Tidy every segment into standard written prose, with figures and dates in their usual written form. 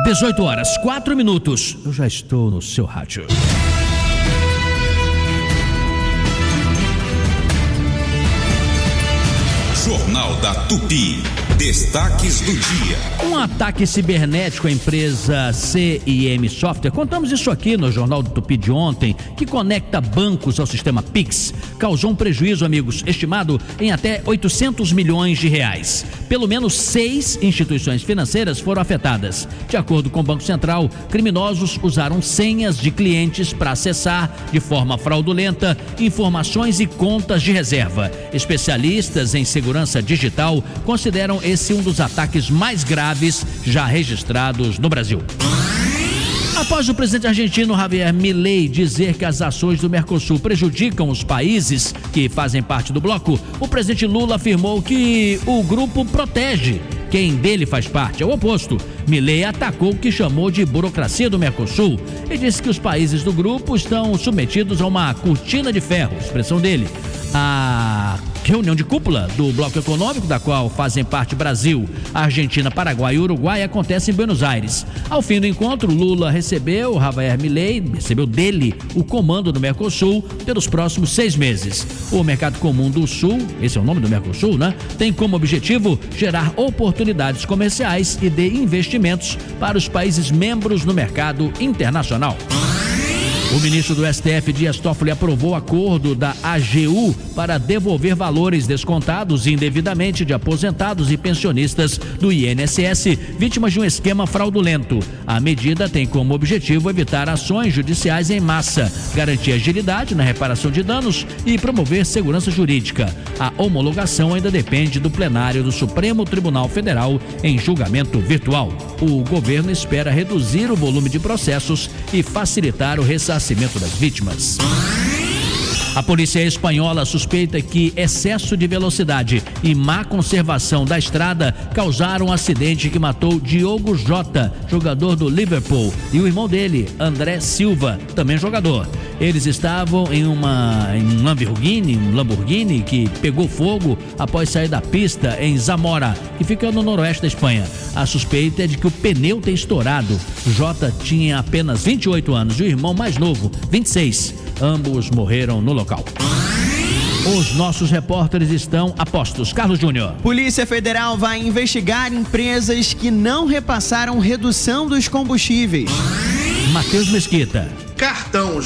18h04. Eu já estou no seu rádio. Jornal da Tupi. Destaques do dia. Um ataque cibernético à empresa CIM Software, contamos isso aqui no Jornal do Tupi de ontem, que conecta bancos ao sistema Pix, causou um prejuízo, amigos, estimado em até 800 milhões de reais. Pelo menos 6 instituições financeiras foram afetadas. De acordo com o Banco Central, criminosos usaram senhas de clientes para acessar, de forma fraudulenta, informações e contas de reserva. Especialistas em segurança digital consideram esse um dos ataques mais graves já registrados no Brasil. Após o presidente argentino Javier Milei dizer que as ações do Mercosul prejudicam os países que fazem parte do bloco, o presidente Lula afirmou que o grupo protege quem dele faz parte. É o oposto. Milei atacou o que chamou de burocracia do Mercosul e disse que os países do grupo estão submetidos a uma cortina de ferro, expressão dele. A reunião de cúpula do bloco econômico, da qual fazem parte Brasil, Argentina, Paraguai e Uruguai, acontece em Buenos Aires. Ao fim do encontro, Lula recebeu Javier Milei, recebeu dele o comando do Mercosul pelos próximos 6 meses. O Mercado Comum do Sul, esse é o nome do Mercosul, né? Tem como objetivo gerar oportunidades comerciais e de investimentos para os países membros no mercado internacional. O ministro do STF, Dias Toffoli, aprovou o acordo da AGU para devolver valores descontados indevidamente de aposentados e pensionistas do INSS, vítimas de um esquema fraudulento. A medida tem como objetivo evitar ações judiciais em massa, garantir agilidade na reparação de danos e promover segurança jurídica. A homologação ainda depende do plenário do Supremo Tribunal Federal em julgamento virtual. O governo espera reduzir o volume de processos e facilitar o ressarcimento das vítimas. A polícia espanhola suspeita que excesso de velocidade e má conservação da estrada causaram um acidente que matou Diogo Jota, jogador do Liverpool, e o irmão dele, André Silva, também jogador. Eles estavam em um Lamborghini que pegou fogo após sair da pista em Zamora, que fica no noroeste da Espanha. A suspeita é de que o pneu tenha estourado. Jota tinha apenas 28 anos e o irmão mais novo, 26. Ambos morreram no local. Os nossos repórteres estão a postos. Carlos Júnior. Polícia Federal vai investigar empresas que não repassaram redução dos combustíveis. Matheus Mesquita. Cartão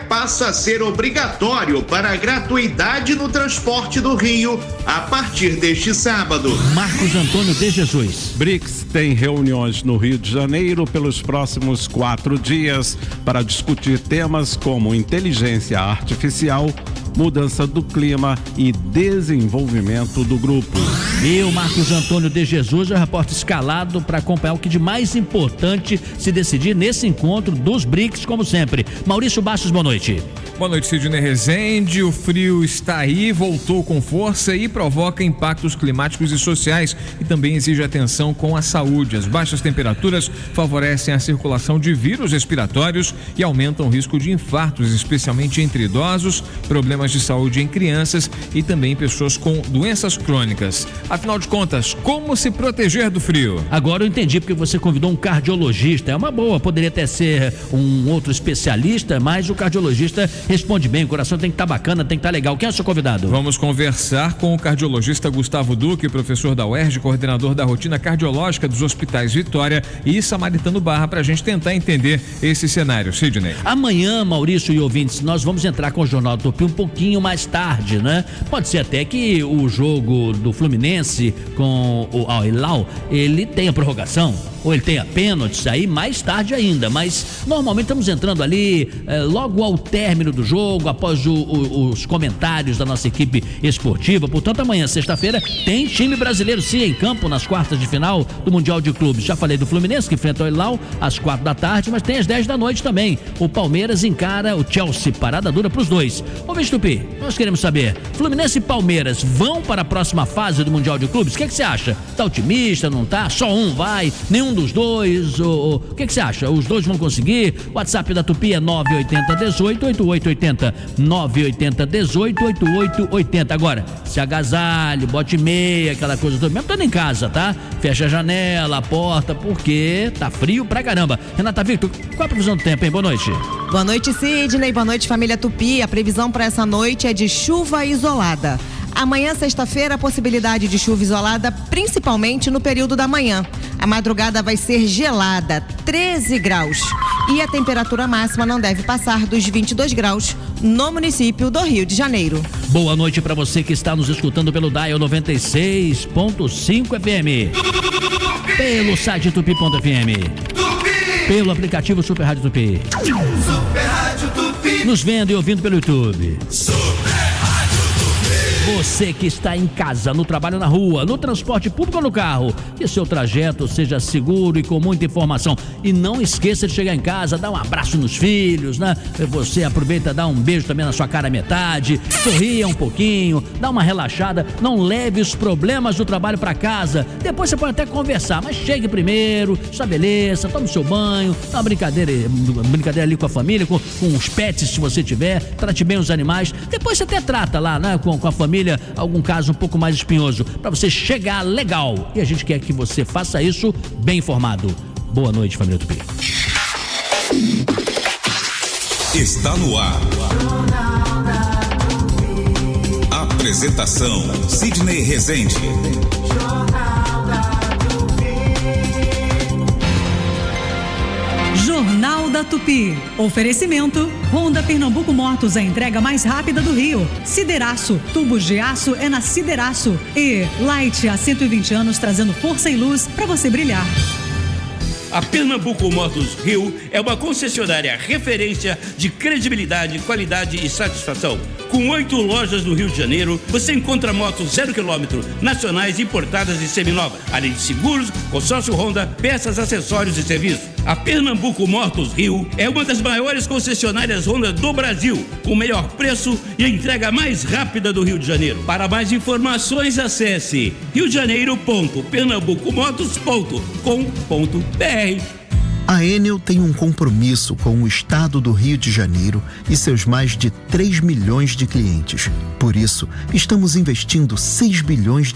passa a ser obrigatório para a gratuidade no transporte do Rio a partir deste sábado. Marcos Antônio de Jesus. BRICS tem reuniões no Rio de Janeiro pelos próximos 4 dias para discutir temas como inteligência artificial, mudança do clima e desenvolvimento do grupo. Eu, Marcos Antônio de Jesus, é o repórter escalado para acompanhar o que de mais importante se decidir nesse encontro dos BRICS, como sempre. Maurício Bastos, boa noite. Boa noite, Sidney Rezende. O frio está aí, voltou com força e provoca impactos climáticos e sociais e também exige atenção com a saúde. As baixas temperaturas favorecem a circulação de vírus respiratórios e aumentam o risco de infartos, especialmente entre idosos, problemas de saúde em crianças e também pessoas com doenças crônicas. Afinal de contas, como se proteger do frio? Agora eu entendi porque você convidou um cardiologista. É uma boa, poderia até ser um outro especialista, mas o cardiologista responde bem, o coração tem que estar bacana, tem que estar legal. Quem é o seu convidado? Vamos conversar com o cardiologista Gustavo Duque, professor da UERJ, coordenador da rotina cardiológica dos hospitais Vitória e Samaritano Barra, para a gente tentar entender esse cenário. Sidney. Amanhã, Maurício e ouvintes, nós vamos entrar com o Jornal do Tupi um pouquinho mais tarde, né? Pode ser até que o jogo do Fluminense com o Al Hilal, ele tenha prorrogação, ou ele tenha pênaltis aí mais tarde ainda, mas normalmente estamos entrando ali logo ao término do jogo, após os comentários da nossa equipe esportiva. Portanto, amanhã, sexta-feira, tem time brasileiro sim em campo nas quartas de final do Mundial de Clubes. Já falei do Fluminense, que enfrenta o Hilal às 4 da tarde, mas tem às 10 da noite também. O Palmeiras encara o Chelsea, parada dura para os dois. Vamos ver Tupi, nós queremos saber, Fluminense e Palmeiras vão para a próxima fase do Mundial de Clubes? O que você acha? Tá otimista, não tá? Só um vai? Nenhum dos dois? O que você acha? Os dois vão conseguir? O WhatsApp da Tupi é 980188880, 980188880. Agora, se agasalhe, bote meia, aquela coisa toda, mesmo estando em casa, tá? Fecha a janela, a porta, porque tá frio pra caramba. Renata Victor, qual a previsão do tempo, hein? Boa noite. Boa noite, Sidney. Boa noite, família Tupi. A previsão para essa noite é de chuva isolada. Amanhã, sexta-feira, a possibilidade de chuva isolada, principalmente no período da manhã. A madrugada vai ser gelada, 13 graus. E a temperatura máxima não deve passar dos 22 graus no município do Rio de Janeiro. Boa noite para você que está nos escutando pelo Dial 96.5 FM. Pelo site tupi.fm. Pelo aplicativo Super Rádio Tupi. Super Rádio Tupi. Nos vendo e ouvindo pelo YouTube. Super Rádio Tupi. Você que está em casa, no trabalho, na rua, no transporte público ou no carro, que seu trajeto seja seguro e com muita informação. E não esqueça de chegar em casa, dar um abraço nos filhos, né? Você aproveita, dá um beijo também na sua cara metade, sorria um pouquinho, dá uma relaxada, não leve os problemas do trabalho para casa. Depois você pode até conversar, mas chegue primeiro, estabeleça, tome o seu banho, dá uma brincadeira ali com a família, com os pets se você tiver, trate bem os animais. Depois você até trata lá, né, com a família, algum caso um pouco mais espinhoso, para você chegar legal. E a gente quer que você faça isso bem informado. Boa noite, família Tupi. Está no ar. Apresentação: Sidney Rezende. Jornal da Tupi. Oferecimento: Honda Pernambuco Motos, a entrega mais rápida do Rio. Sideraço, tubos de aço é na Sideraço. E Light, há 120 anos trazendo força e luz para você brilhar. A Pernambuco Motos Rio é uma concessionária referência de credibilidade, qualidade e satisfação. Com 8 lojas no Rio de Janeiro, você encontra motos 0 km, nacionais, importadas e seminovas, além de seguros, consórcio Honda, peças, acessórios e serviços. A Pernambuco Motos Rio é uma das maiores concessionárias Honda do Brasil, com o melhor preço e a entrega mais rápida do Rio de Janeiro. Para mais informações, acesse riodejaneiro.pernambucomotos.com.br. A Enel tem um compromisso com o estado do Rio de Janeiro e seus mais de 3 milhões de clientes. Por isso, estamos investindo R$6 bilhões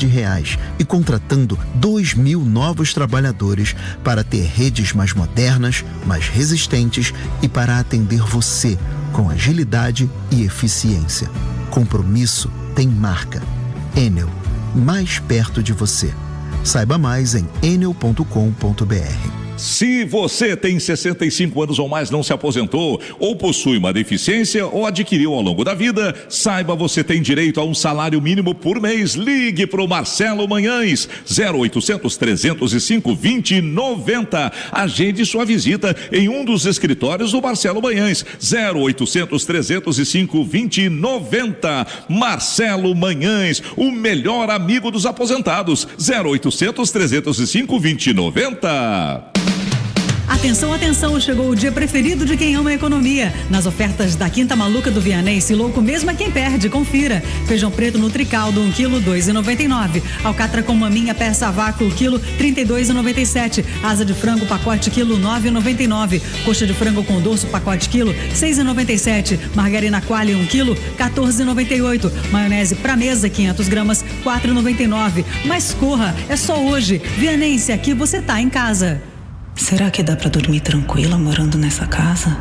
e contratando 2.000 novos trabalhadores para ter redes mais modernas, mais resistentes e para atender você com agilidade e eficiência. Compromisso tem marca. Enel, mais perto de você. Saiba mais em enel.com.br. Se você tem 65 anos ou mais, não se aposentou, ou possui uma deficiência ou adquiriu ao longo da vida, saiba, você tem direito a um salário mínimo por mês. Ligue para o Marcelo Manhães, 0800-305-2090. Agende sua visita em um dos escritórios do Marcelo Manhães, 0800-305-2090. Marcelo Manhães, o melhor amigo dos aposentados, 0800-305-2090. Atenção, atenção, chegou o dia preferido de quem ama a economia. Nas ofertas da Quinta Maluca do Vianense, louco mesmo é quem perde, confira. Feijão preto Nutricaldo, 1 kg, R$2,99. Alcatra com maminha, peça a vácuo, quilo, R$32,97. Asa de frango, pacote quilo, R$9,99. Coxa de frango com dorso, pacote quilo, R$6,97. Margarina Qualy, 1 kg, R$14,98. Maionese pra mesa, 500 gramas, R$4,99. Mas corra, é só hoje. Vianense, aqui você tá em casa. Será que dá pra dormir tranquila morando nessa casa?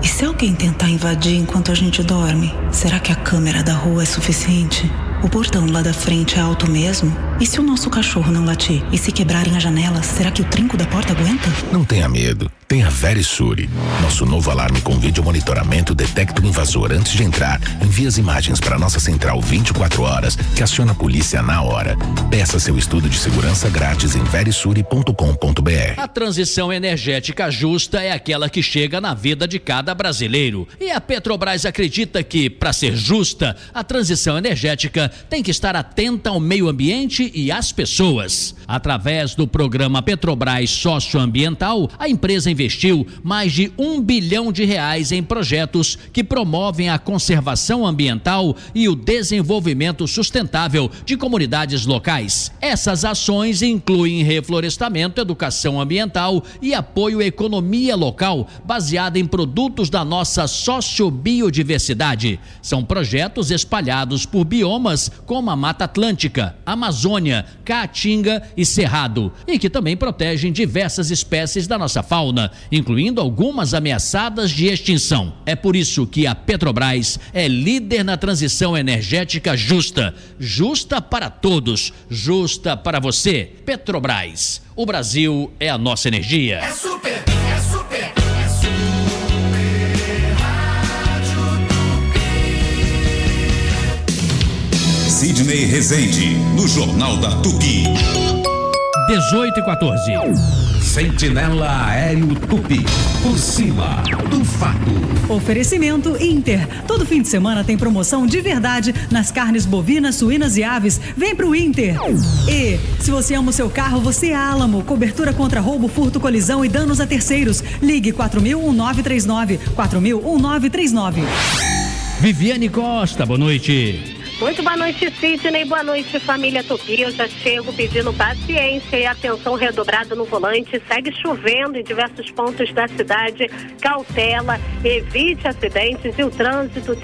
E se alguém tentar invadir enquanto a gente dorme? Será que a câmera da rua é suficiente? O portão lá da frente é alto mesmo? E se o nosso cachorro não latir? E se quebrarem as janelas, será que o trinco da porta aguenta? Não tenha medo. Tenha Verisure. Nosso novo alarme com vídeo monitoramento detecta o invasor antes de entrar. Envia as imagens para nossa central 24 horas, que aciona a polícia na hora. Peça Peça seu estudo de segurança grátis em verisuri.com.br. A transição energética justa é aquela que chega na vida de cada brasileiro. E a Petrobras acredita que, para ser justa, a transição energética tem que estar atenta ao meio ambiente e às pessoas. Através do programa Petrobras Socioambiental, a empresa investiu mais de R$1 bilhão em projetos que promovem a conservação ambiental e o desenvolvimento sustentável de comunidades locais. Essas ações incluem reflorestamento, educação ambiental e apoio à economia local, baseada em produtos da nossa sociobiodiversidade. São projetos espalhados por biomas como a Mata Atlântica, Amazônia, Caatinga e Cerrado, e que também protegem diversas espécies da nossa fauna, incluindo algumas ameaçadas de extinção. É por isso que a Petrobras é líder na transição energética justa. Justa para todos, justa para você. Petrobras, o Brasil é a nossa energia. É super, é super, é super Rádio Tupi. Sidney Rezende, no Jornal da Tupi. 18h14. Sentinela Aéreo Tupi, por cima do fato. Oferecimento Inter. Todo fim de semana tem promoção de verdade nas carnes bovinas, suínas e aves. Vem pro Inter. E se você ama o seu carro, você é Álamo. Cobertura contra roubo, furto, colisão e danos a terceiros. Ligue 4000-1939. 4000-1939. Viviane Costa, boa noite. Muito boa noite, Sidney. Boa noite, família Tupi. Eu já chego pedindo paciência e atenção redobrada no volante. Segue chovendo em diversos pontos da cidade. Cautela, evite acidentes e o trânsito,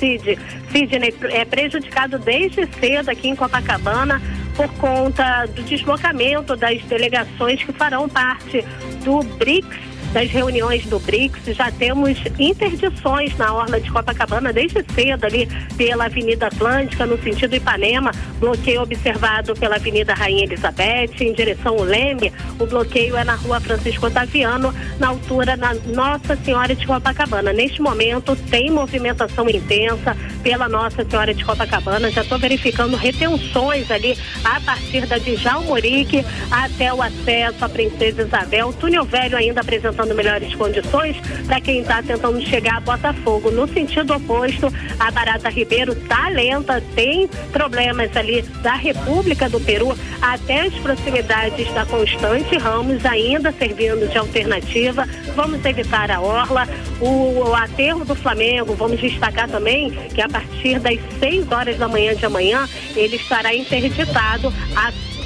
Sidney, é prejudicado desde cedo aqui em Copacabana por conta do deslocamento das delegações que farão parte do BRICS. Das reuniões do BRICS, já temos interdições na orla de Copacabana desde cedo ali pela Avenida Atlântica, no sentido Ipanema, bloqueio observado pela Avenida Rainha Elizabeth, em direção ao Leme. O bloqueio é na Rua Francisco Otaviano, na altura da Nossa Senhora de Copacabana. Neste momento tem movimentação intensa pela Nossa Senhora de Copacabana. Já estou verificando retenções ali a partir da Djalma Morique até o acesso à Princesa Isabel. O túnel velho ainda apresentando melhores condições para quem está tentando chegar a Botafogo. No sentido oposto, a Barata Ribeiro está lenta, tem problemas ali da República do Peru até as proximidades da Constante Ramos, ainda servindo de alternativa. Vamos evitar a orla. O aterro do Flamengo, vamos destacar também que a partir das 6 horas da manhã de amanhã, ele estará interditado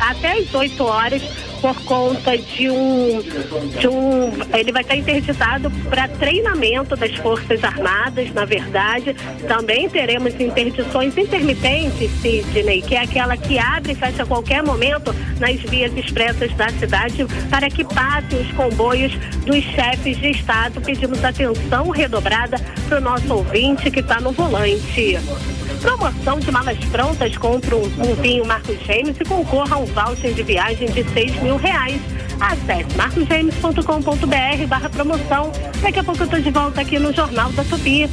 até as 8 horas por conta de ele vai estar interditado para treinamento das Forças Armadas, na verdade. Também teremos interdições intermitentes, Sidney, que é aquela que abre e fecha a qualquer momento nas vias expressas da cidade para que passem os comboios dos chefes de Estado. Pedimos atenção redobrada para o nosso ouvinte que está no volante. Promoção de malas prontas, compra um vinho Marcos James e concorra a um voucher de viagem de R$6.000. Acesse marcosjames.com.br/promoção. Daqui a pouco eu estou de volta aqui no Jornal da Tupi.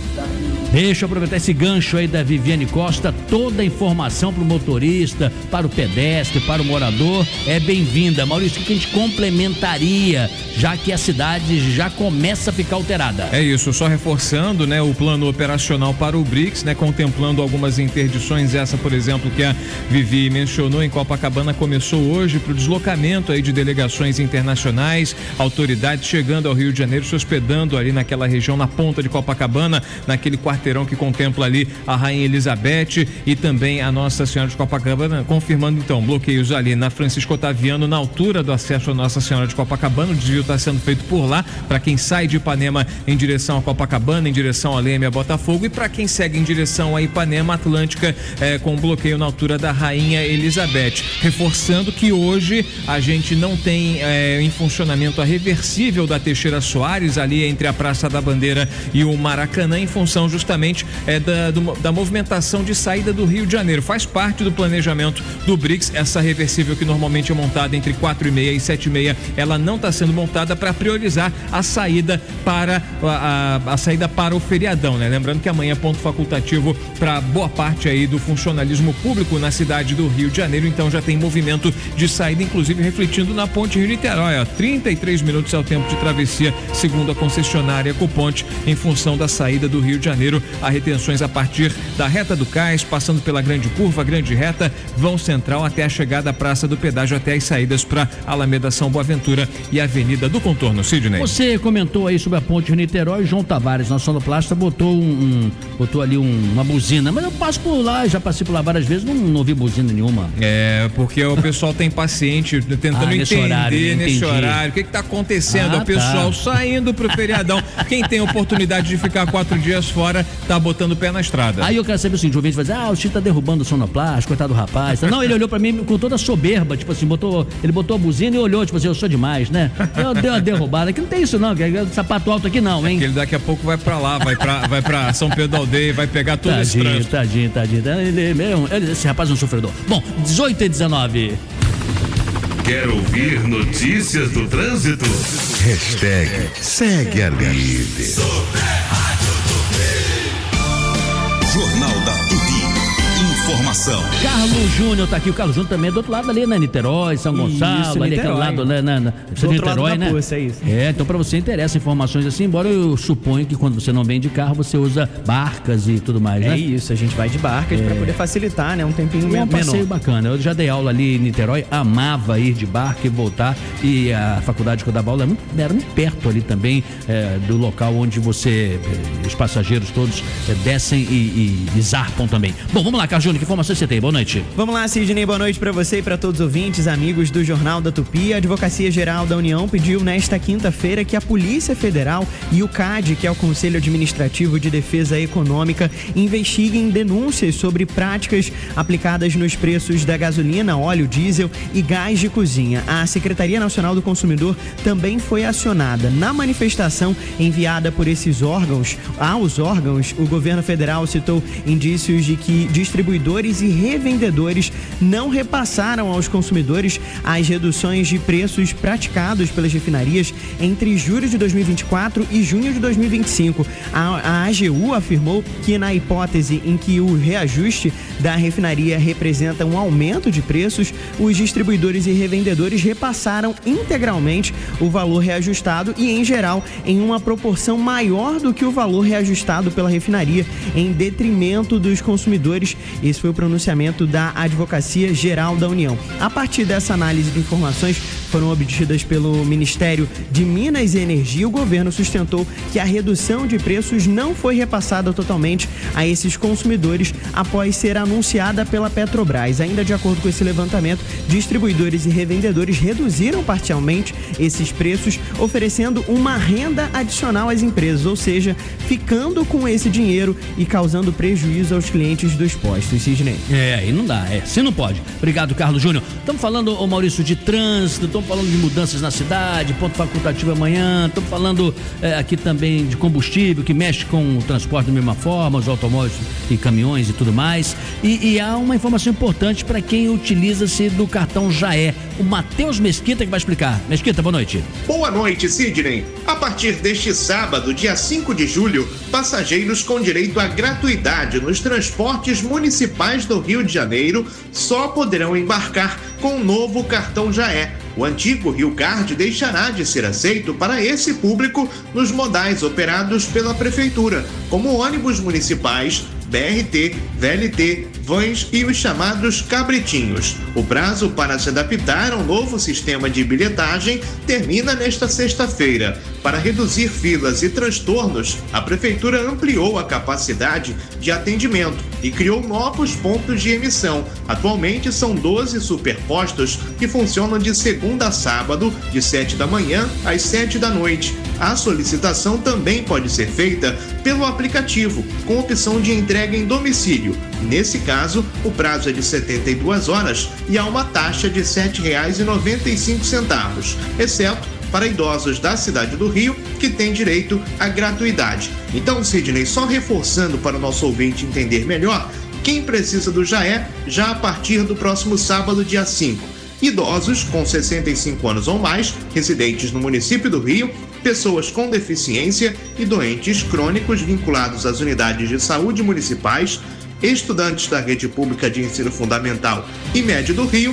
Deixa eu aproveitar esse gancho aí da Viviane Costa. Toda a informação para o motorista, para o pedestre, para o morador é bem-vinda. Maurício, o que a gente complementaria, já que a cidade já começa a ficar alterada? É isso, só reforçando, né, o plano operacional para o BRICS, né, contemplando algumas interdições. Essa, por exemplo, que a Vivi mencionou em Copacabana, começou hoje para o deslocamento aí de delegações internacionais, autoridades chegando ao Rio de Janeiro, se hospedando ali naquela região, na ponta de Copacabana, naquele quarteirão que contempla ali a Rainha Elizabeth e também a Nossa Senhora de Copacabana, confirmando então bloqueios ali na Francisco Otaviano, na altura do acesso a Nossa Senhora de Copacabana. O desvio está sendo feito por lá, para quem sai de Ipanema em direção a Copacabana, em direção a Leme, a Botafogo, e para quem segue em direção a Ipanema Atlântica, com bloqueio na altura da Rainha Elizabeth. Reforçando que hoje a gente não tem em funcionamento a reversível da Teixeira Soares, ali entre a Praça da Bandeira e o Maracanã, em função justamente justamente da movimentação de saída do Rio de Janeiro. Faz parte do planejamento do BRICS, essa reversível que normalmente é montada entre 4h30 e 7h30, ela não está sendo montada para priorizar a saída para a saída para o feriadão, né? Lembrando que amanhã é ponto facultativo para boa parte aí do funcionalismo público na cidade do Rio de Janeiro, então já tem movimento de saída, inclusive refletindo na ponte Rio-Niterói, 33 minutos é o tempo de travessia, segundo a concessionária Ecoponte, em função da saída do Rio de Janeiro. Há retenções a partir da reta do Cais, passando pela Grande Curva, Grande Reta, Vão Central até a chegada à Praça do Pedágio, até as saídas para Alameda São Boaventura e Avenida do Contorno. Sidney. Você comentou aí sobre a ponte Rio-Niterói, João Tavares, nosso sonoplasta, botou ali uma buzina, mas eu passo por lá, já passei por lá várias vezes, não ouvi buzina nenhuma. Porque o pessoal tá impaciente, tentando entender nesse horário, o que tá acontecendo, o pessoal saindo pro feriadão, quem tem oportunidade de ficar 4 dias fora, tá botando o pé na estrada. Aí eu quero saber o seguinte, o ouvinte vai dizer, o Chico tá derrubando o sonoplasta, coitado do rapaz. Não, ele olhou pra mim com toda a soberba, tipo assim, ele botou a buzina e olhou, tipo assim, eu sou demais, né? Eu dei uma derrubada, aqui não tem isso não, sapato alto aqui não, hein? Ele daqui a pouco vai pra lá, vai pra São Pedro da Aldeia, vai pegar todo esse trânsito. Tadinho. Esse rapaz é um sofredor. Bom, 18h19. Quer ouvir notícias do trânsito? Segue a líder. Jornal da Tupi. Informação. Carlos Júnior tá aqui. O Carlos Júnior também é do outro lado ali, né? Niterói, São Gonçalo, ali aquele lado, né? Niterói, né? Poça, é isso. Então pra você interessa informações assim, embora eu suponho que quando você não vem de carro, você usa barcas e tudo mais, né? É isso, a gente vai de barcas pra poder facilitar, né? Um tempinho menor. Um passeio bacana. Eu já dei aula ali em Niterói, amava ir de barca e voltar, e a faculdade que eu dava aula era muito perto ali também, do local onde os passageiros todos descem e zarpam também. Bom, vamos lá, Carlos Júnior, que informações você tem? Boa noite. Vamos lá, Sidney, boa noite para você e para todos os ouvintes, amigos do Jornal da Tupi. A Advocacia Geral da União pediu nesta quinta-feira que a Polícia Federal e o CAD, que é o Conselho Administrativo de Defesa Econômica, investiguem denúncias sobre práticas aplicadas nos preços da gasolina, óleo, diesel e gás de cozinha. A Secretaria Nacional do Consumidor também foi acionada. Na manifestação enviada por esses órgãos, o governo federal citou indícios de que distribuidores e revendedores não repassaram aos consumidores as reduções de preços praticados pelas refinarias entre julho de 2024 e junho de 2025. A AGU afirmou que, na hipótese em que o reajuste da refinaria representa um aumento de preços, os distribuidores e revendedores repassaram integralmente o valor reajustado e, em geral, em uma proporção maior do que o valor reajustado pela refinaria, em detrimento dos consumidores. Esse foi o pronunciamento da Advocacia Geral da União. A partir dessa análise de informações foram obtidas pelo Ministério de Minas e Energia, o governo sustentou que a redução de preços não foi repassada totalmente a esses consumidores após ser anunciada pela Petrobras. Ainda de acordo com esse levantamento, distribuidores e revendedores reduziram parcialmente esses preços, oferecendo uma renda adicional às empresas, ou seja, ficando com esse dinheiro e causando prejuízo aos clientes dos postos. Sidney. Aí não dá, assim não pode. Obrigado, Carlos Júnior. Estamos falando, Maurício, de trânsito, estamos falando de mudanças na cidade, ponto facultativo amanhã, estamos falando aqui também de combustível, que mexe com o transporte da mesma forma, os automóveis e caminhões e tudo mais. E há uma informação importante para quem utiliza-se do cartão Jaé. O Matheus Mesquita que vai explicar. Mesquita, boa noite. Boa noite, Sidney. A partir deste sábado, dia 5 de julho, passageiros com direito à gratuidade nos transportes municipais do Rio de Janeiro só poderão embarcar com o novo cartão Jaé. O antigo Rio Card deixará de ser aceito para esse público nos modais operados pela Prefeitura, como ônibus municipais, BRT, VLT, vans e os chamados cabritinhos. O prazo para se adaptar ao novo sistema de bilhetagem termina nesta sexta-feira. Para reduzir filas e transtornos, a Prefeitura ampliou a capacidade de atendimento e criou novos pontos de emissão. Atualmente são 12 superpostos que funcionam de segunda a sábado, de 7 da manhã às 7 da noite. A solicitação também pode ser feita pelo aplicativo, com opção de entrega em domicílio. Nesse caso, o prazo é de 72 horas e há uma taxa de R$ 7,95, exceto para idosos da cidade do Rio que têm direito à gratuidade. Então, Sidney, só reforçando para o nosso ouvinte entender melhor, quem precisa do JAE já a partir do próximo sábado, dia 5. Idosos com 65 anos ou mais, residentes no município do Rio, pessoas com deficiência e doentes crônicos vinculados às unidades de saúde municipais, estudantes da rede pública de ensino fundamental e médio do Rio,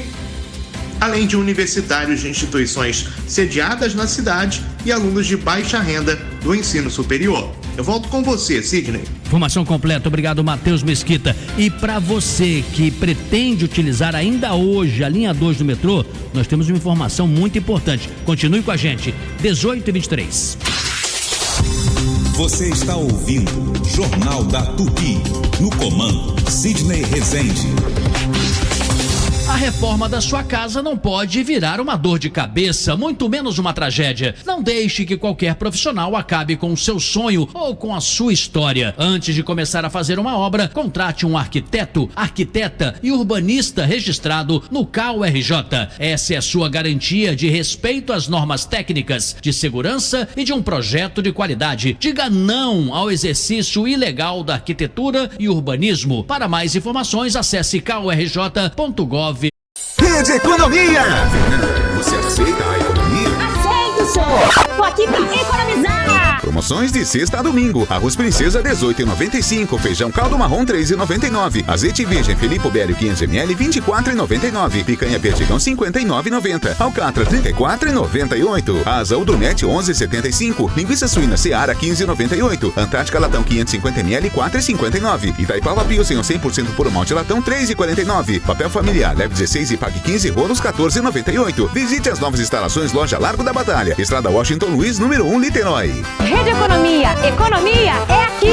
além de universitários de instituições sediadas na cidade e alunos de baixa renda do ensino superior. Eu volto com você, Sidney. Informação completa, obrigado, Matheus Mesquita. E para você que pretende utilizar ainda hoje a linha 2 do metrô, nós temos uma informação muito importante. Continue com a gente, 18h23. Você está ouvindo Jornal da Tupi. No comando, Sidney Rezende. A reforma da sua casa não pode virar uma dor de cabeça, muito menos uma tragédia. Não deixe que qualquer profissional acabe com o seu sonho ou com a sua história. Antes de começar a fazer uma obra, contrate um arquiteto, arquiteta e urbanista registrado no CAU-RJ. Essa é a sua garantia de respeito às normas técnicas, de segurança e de um projeto de qualidade. Diga não ao exercício ilegal da arquitetura e urbanismo. Para mais informações, acesse caurj.gov. Rede Economia! Você aceita a economia? Aceito, senhor! Tô aqui pra economizar! Promoções de sexta a domingo. Arroz Princesa 18,95. Feijão caldo marrom 3,99. Azeite virgem Felipe Bélio 500ml 24,99. Picanha perdigão 59,90. Alcatra 34,98. Asa Udonete 11,75. Linguiça suína Seara 15,98. Antártica latão 550ml 4,59. Itaipava Pilsen 100% puro malte latão 3,49. Papel familiar leve 16 e pague 15 rolos 14,98. Visite as novas instalações Loja Largo da Batalha. Estrada Washington Luiz, número 1, Niterói. Rede Economia, economia é aqui!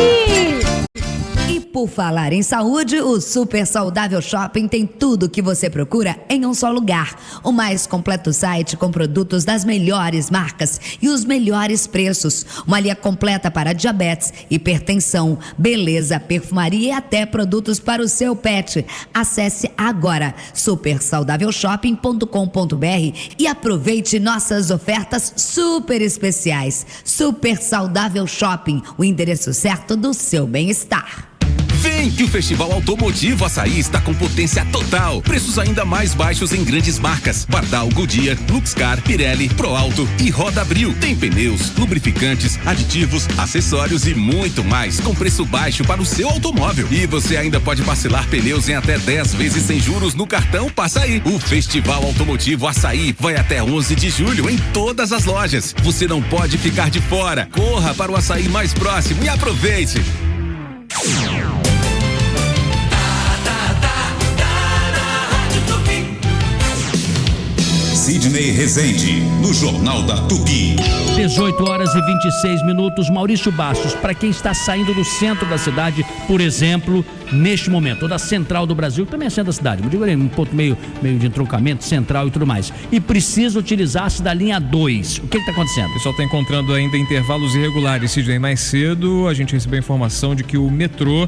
E por falar em saúde, o Super Saudável Shopping tem tudo o que você procura em um só lugar. O mais completo site com produtos das melhores marcas e os melhores preços. Uma linha completa para diabetes, hipertensão, beleza, perfumaria e até produtos para o seu pet. Acesse agora supersaudávelShopping.com.br e aproveite nossas ofertas super especiais. Super Saudável Shopping, o endereço certo do seu bem-estar. Vem que o Festival Automotivo Açaí está com potência total. Preços ainda mais baixos em grandes marcas. Pardal, Goodyear, Luxcar, Pirelli, ProAuto e Roda Abril. Tem pneus, lubrificantes, aditivos, acessórios e muito mais com preço baixo para o seu automóvel. E você ainda pode parcelar pneus em até 10 vezes sem juros no cartão Passa Aí. O Festival Automotivo Açaí vai até 11 de julho em todas as lojas. Você não pode ficar de fora. Corra para o açaí mais próximo e aproveite. Sidney Rezende, no Jornal da Tupi. 18h26. Maurício Bastos, para quem está saindo do centro da cidade, por exemplo, neste momento, ou da central do Brasil, que também é centro da cidade, mas digo aí, um ponto meio de entroncamento, central e tudo mais, e precisa utilizar-se da linha 2. O que está acontecendo? O pessoal está encontrando ainda intervalos irregulares. Sidney, mais cedo a gente recebeu a informação de que o metrô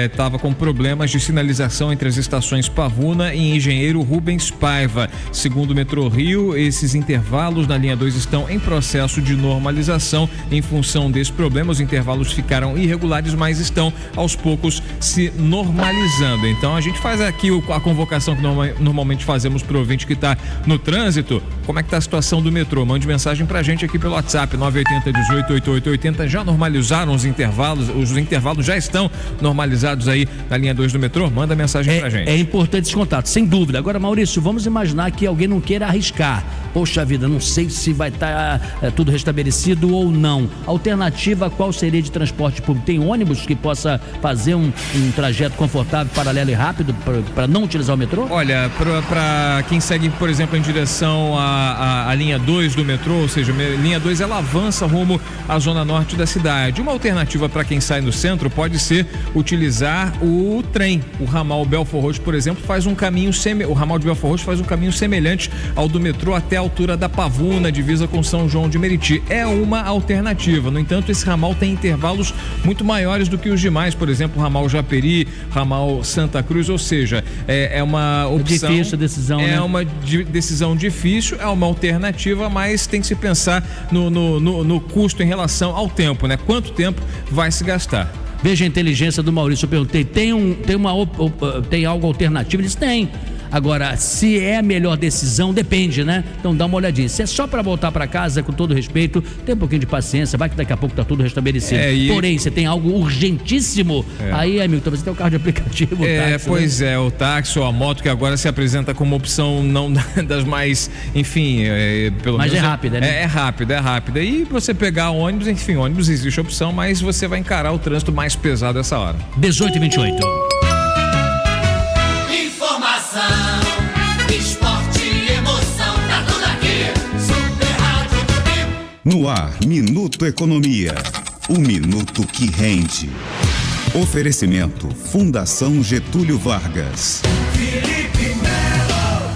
estava com problemas de sinalização entre as estações Pavuna e Engenheiro Rubens Paiva. Segundo o Metrô Rio, esses intervalos na linha 2 estão em processo de normalização. Em função desse problema, os intervalos ficaram irregulares, mas estão aos poucos se normalizando. Então a gente faz aqui a convocação que normalmente fazemos para o ouvinte que está no trânsito. Como é que está a situação do metrô? Mande mensagem pra gente aqui pelo WhatsApp 980-18-8880. Já normalizaram os intervalos já estão normalizados aí na linha 2 do metrô? Manda mensagem pra gente. É importante esse contato, sem dúvida. Agora, Maurício, vamos imaginar que alguém não queira arriscar. Poxa vida, não sei se vai estar tudo restabelecido ou não. Alternativa, qual seria de transporte público? Tem ônibus que possa fazer um trajeto confortável, paralelo e rápido para não utilizar o metrô? Olha, para quem segue, por exemplo, em direção à linha 2 do metrô, ou seja, a linha 2 ela avança rumo à zona norte da cidade. Uma alternativa para quem sai no centro pode ser utilizar o trem. O ramal Belfort Roxo, por exemplo, faz um caminho semelhante ao do metrô até a altura da Pavuna, divisa com São João de Meriti. É uma alternativa. No entanto, esse ramal tem intervalos muito maiores do que os demais, por exemplo, o ramal Japeri, ramal Santa Cruz, ou seja, é uma opção. É difícil a decisão, É né? uma decisão difícil. é uma alternativa, mas tem que se pensar no custo em relação ao tempo, né? Quanto tempo vai se gastar? Veja a inteligência do Maurício. Eu perguntei, tem algo alternativo? Ele disse, tem. Agora, se é a melhor decisão, depende, né? Então dá uma olhadinha. Se é só para voltar para casa, com todo respeito, tem um pouquinho de paciência, vai que daqui a pouco tá tudo restabelecido. Porém, você tem algo urgentíssimo, aí, amigo, então você tem o carro de aplicativo, o táxi, pois né? O táxi ou a moto, que agora se apresenta como opção não das mais, enfim, pelo mas menos... é rápida, né? É rápida. E você pegar ônibus, enfim, ônibus existe a opção, mas você vai encarar o trânsito mais pesado essa hora. 18h28. Esporte e emoção, tá tudo aqui. Super Rádio Tupi. No ar, Minuto Economia. O minuto que rende. Oferecimento: Fundação Getúlio Vargas.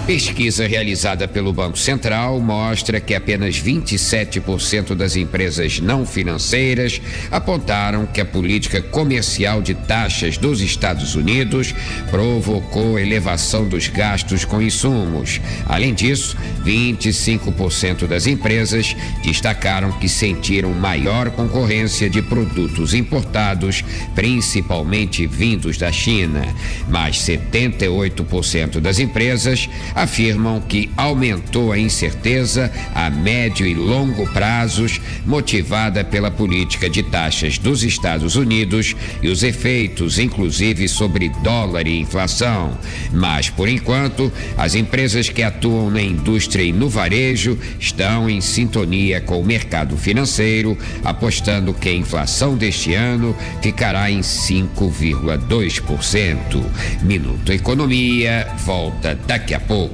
Pesquisa realizada pelo Banco Central mostra que apenas 27% das empresas não financeiras apontaram que a política comercial de taxas dos Estados Unidos provocou elevação dos gastos com insumos. Além disso, 25% das empresas destacaram que sentiram maior concorrência de produtos importados, principalmente vindos da China. Mas 78% das empresas afirmam que aumentou a incerteza a médio e longo prazos, motivada pela política de taxas dos Estados Unidos e os efeitos, inclusive, sobre dólar e inflação. Mas, por enquanto, as empresas que atuam na indústria e no varejo estão em sintonia com o mercado financeiro, apostando que a inflação deste ano ficará em 5,2%. Minuto Economia volta daqui a pouco.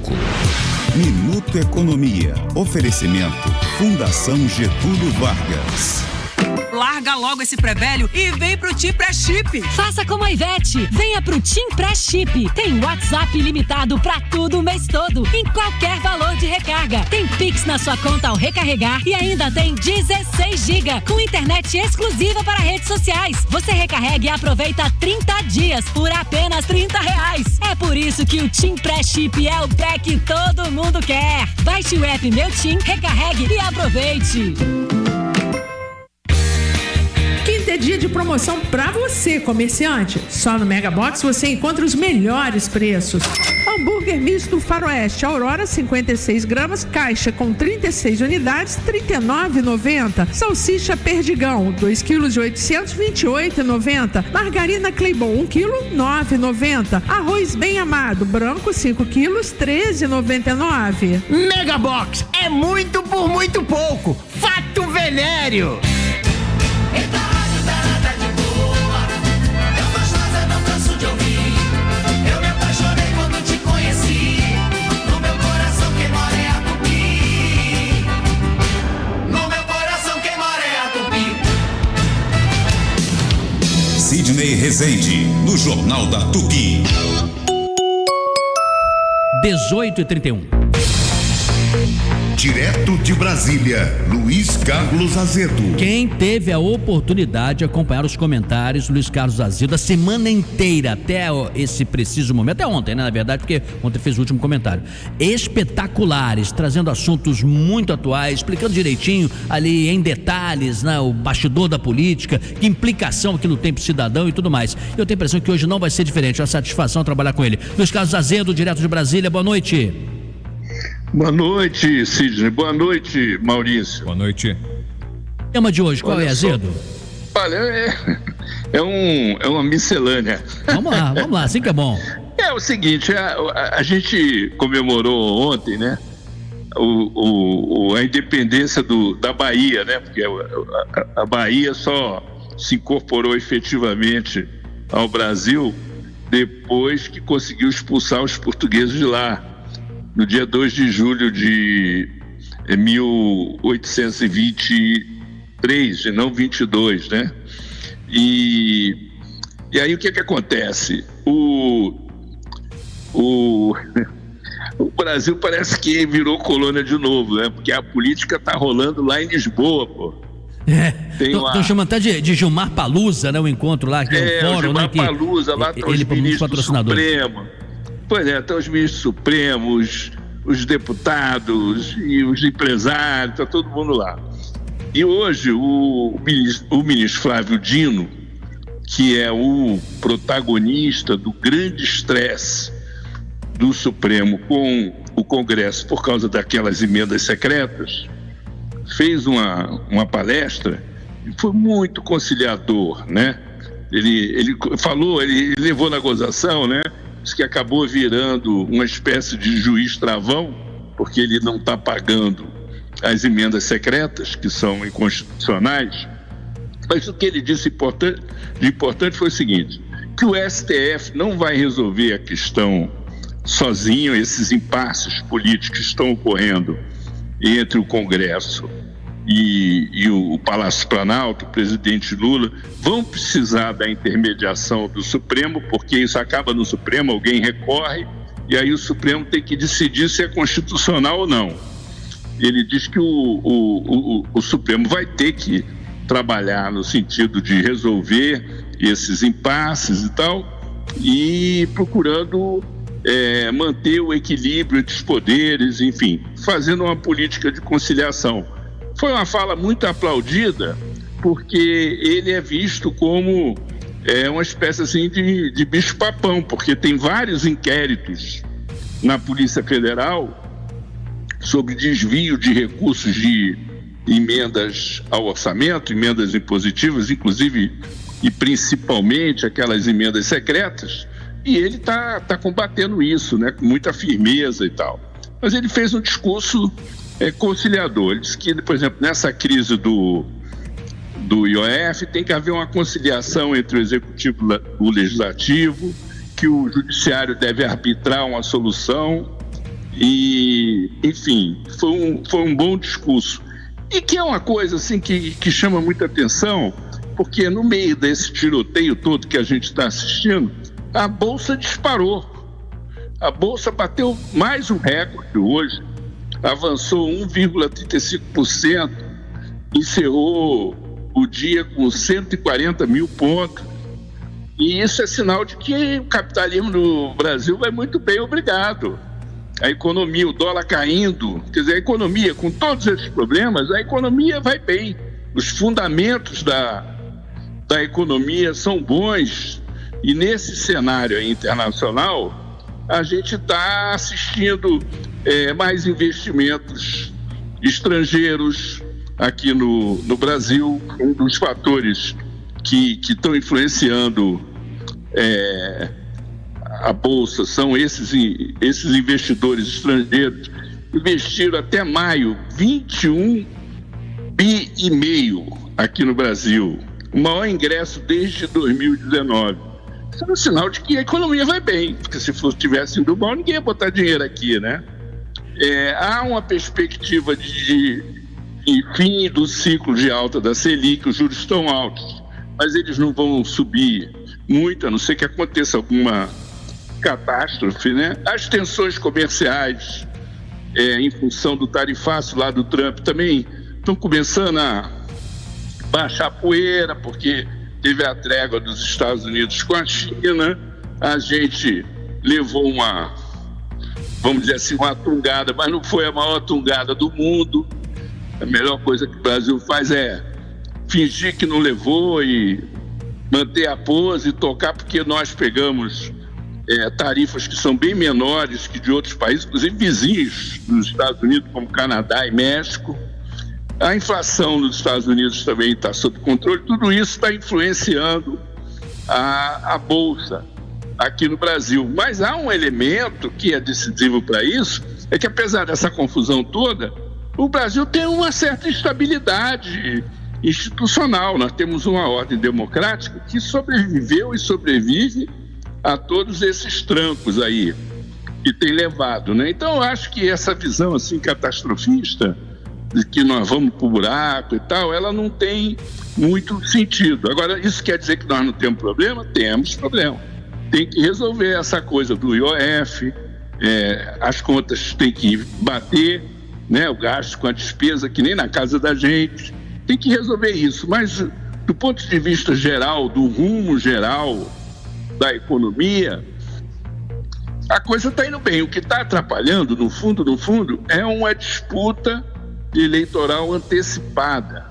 Minuto Economia. Oferecimento: Fundação Getúlio Vargas. Larga logo esse pré-velho e vem pro Tim Pré-Chip. Faça como a Ivete, venha pro Tim Pré-Chip. Tem WhatsApp ilimitado pra tudo o mês todo, em qualquer valor de recarga. Tem Pix na sua conta ao recarregar e ainda tem 16 GB com internet exclusiva para redes sociais. Você recarrega e aproveita 30 dias por apenas R$30. É por isso que o Tim Pré-Chip é o pré que todo mundo quer. Baixe o app Meu Tim, recarregue e aproveite. Quinta é dia de promoção pra você, comerciante. Só no Megabox você encontra os melhores preços. Hambúrguer misto Faroeste Aurora, 56 gramas, caixa com 36 unidades, R$ 39,90. Salsicha Perdigão, 2 kg de 800, R$ 28,90. Margarina Claybon, 1 kg, R$ 9,90. Arroz Bem Amado, branco, 5 kg, R$ 13,99. Megabox é muito por muito pouco. Fato venéreo. Sidney Rezende, no Jornal da Tupi. 18h31. Direto de Brasília, Luiz Carlos Azedo. Quem teve a oportunidade de acompanhar os comentários do Luiz Carlos Azedo a semana inteira, até esse preciso momento, até ontem, né, na verdade, porque ontem fez o último comentário, espetaculares, trazendo assuntos muito atuais, explicando direitinho ali em detalhes, né, o bastidor da política, que implicação aquilo tem pro cidadão e tudo mais. Eu tenho a impressão que hoje não vai ser diferente, é uma satisfação trabalhar com ele. Luiz Carlos Azedo, direto de Brasília, boa noite. Boa noite, Sidney. Boa noite, Maurício. Boa noite. O tema de hoje, qual é, Azedo? Olha, é uma miscelânea. Vamos lá, assim que é bom. É o seguinte, a gente comemorou ontem, né, a independência da Bahia, né, porque a Bahia só se incorporou efetivamente ao Brasil depois que conseguiu expulsar os portugueses de lá, no dia 2 de julho de 1823, e não 22, né? E aí o que acontece? O Brasil parece que virou colônia de novo, né? Porque a política tá rolando lá em Lisboa, pô. Estão chamando até de Gilmar Palusa, né? O encontro lá, que é o fórum, Gilmar, né? Palusa, lá estão os ministros do Supremo. Pois é, estão os ministros supremos, os deputados e os empresários, está todo mundo lá. E hoje o ministro Flávio Dino, que é o protagonista do grande estresse do Supremo com o Congresso por causa daquelas emendas secretas, fez uma palestra e foi muito conciliador, né? Ele falou, ele levou na gozação, né? Disse que acabou virando uma espécie de juiz travão, porque ele não está pagando as emendas secretas, que são inconstitucionais. Mas o que ele disse de importante foi o seguinte, que o STF não vai resolver a questão sozinho, esses impasses políticos que estão ocorrendo entre o Congresso e o Palácio Planalto, o presidente Lula, vão precisar da intermediação do Supremo, porque isso acaba no Supremo, alguém recorre, e aí o Supremo tem que decidir se é constitucional ou não. Ele diz que o Supremo vai ter que trabalhar no sentido de resolver esses impasses e tal, e procurando manter o equilíbrio entre os poderes, enfim, fazendo uma política de conciliação. Foi uma fala muito aplaudida, porque ele é visto como uma espécie assim de bicho-papão, porque tem vários inquéritos na Polícia Federal sobre desvio de recursos de emendas ao orçamento, emendas impositivas, inclusive e principalmente aquelas emendas secretas, e ele está combatendo isso, né, com muita firmeza e tal. Mas ele fez um discurso conciliador. Ele disse que, por exemplo, nessa crise do IOF tem que haver uma conciliação entre o Executivo e o Legislativo, que o Judiciário deve arbitrar uma solução e, enfim, foi um bom discurso. E que é uma coisa assim que chama muita atenção, porque no meio desse tiroteio todo que a gente está assistindo, a Bolsa disparou. A Bolsa bateu mais um recorde hoje, avançou 1,35%, encerrou o dia com 140 mil pontos. E isso é sinal de que o capitalismo no Brasil vai muito bem, obrigado. A economia, o dólar caindo, quer dizer, a economia, com todos esses problemas, a economia vai bem. Os fundamentos da economia são bons. E nesse cenário internacional, a gente está assistindo mais investimentos estrangeiros aqui no Brasil. Um dos fatores que estão influenciando a Bolsa são esses investidores estrangeiros. Investiram até maio 21,5 bi aqui no Brasil, o maior ingresso desde 2019. Isso é um sinal de que a economia vai bem, porque se tivesse indo mal, ninguém ia botar dinheiro aqui, né? Há uma perspectiva de fim do ciclo de alta da Selic, os juros estão altos, mas eles não vão subir muito, a não ser que aconteça alguma catástrofe, né? As tensões comerciais, em função do tarifaço lá do Trump, também estão começando a baixar poeira, porque teve a trégua dos Estados Unidos com a China, a gente levou vamos dizer assim, uma tungada, mas não foi a maior tungada do mundo. A melhor coisa que o Brasil faz é fingir que não levou e manter a pose e tocar, porque nós pegamos tarifas que são bem menores que de outros países, inclusive vizinhos dos Estados Unidos, como Canadá e México. A inflação nos Estados Unidos também está sob controle. Tudo isso está influenciando a Bolsa aqui no Brasil. Mas há um elemento que é decisivo para isso, é que apesar dessa confusão toda, o Brasil tem uma certa estabilidade institucional. Nós temos uma ordem democrática que sobreviveu e sobrevive a todos esses trancos aí que tem levado, né? Então eu acho que essa visão assim catastrofista de que nós vamos pro buraco e tal, ela não tem muito sentido. Agora, isso quer dizer que nós não temos problema? Temos problema. Tem que resolver essa coisa do IOF, as contas têm que bater, né, o gasto com a despesa, que nem na casa da gente. Tem que resolver isso. Mas, do ponto de vista geral, do rumo geral da economia, a coisa está indo bem. O que está atrapalhando, no fundo, é uma disputa eleitoral antecipada,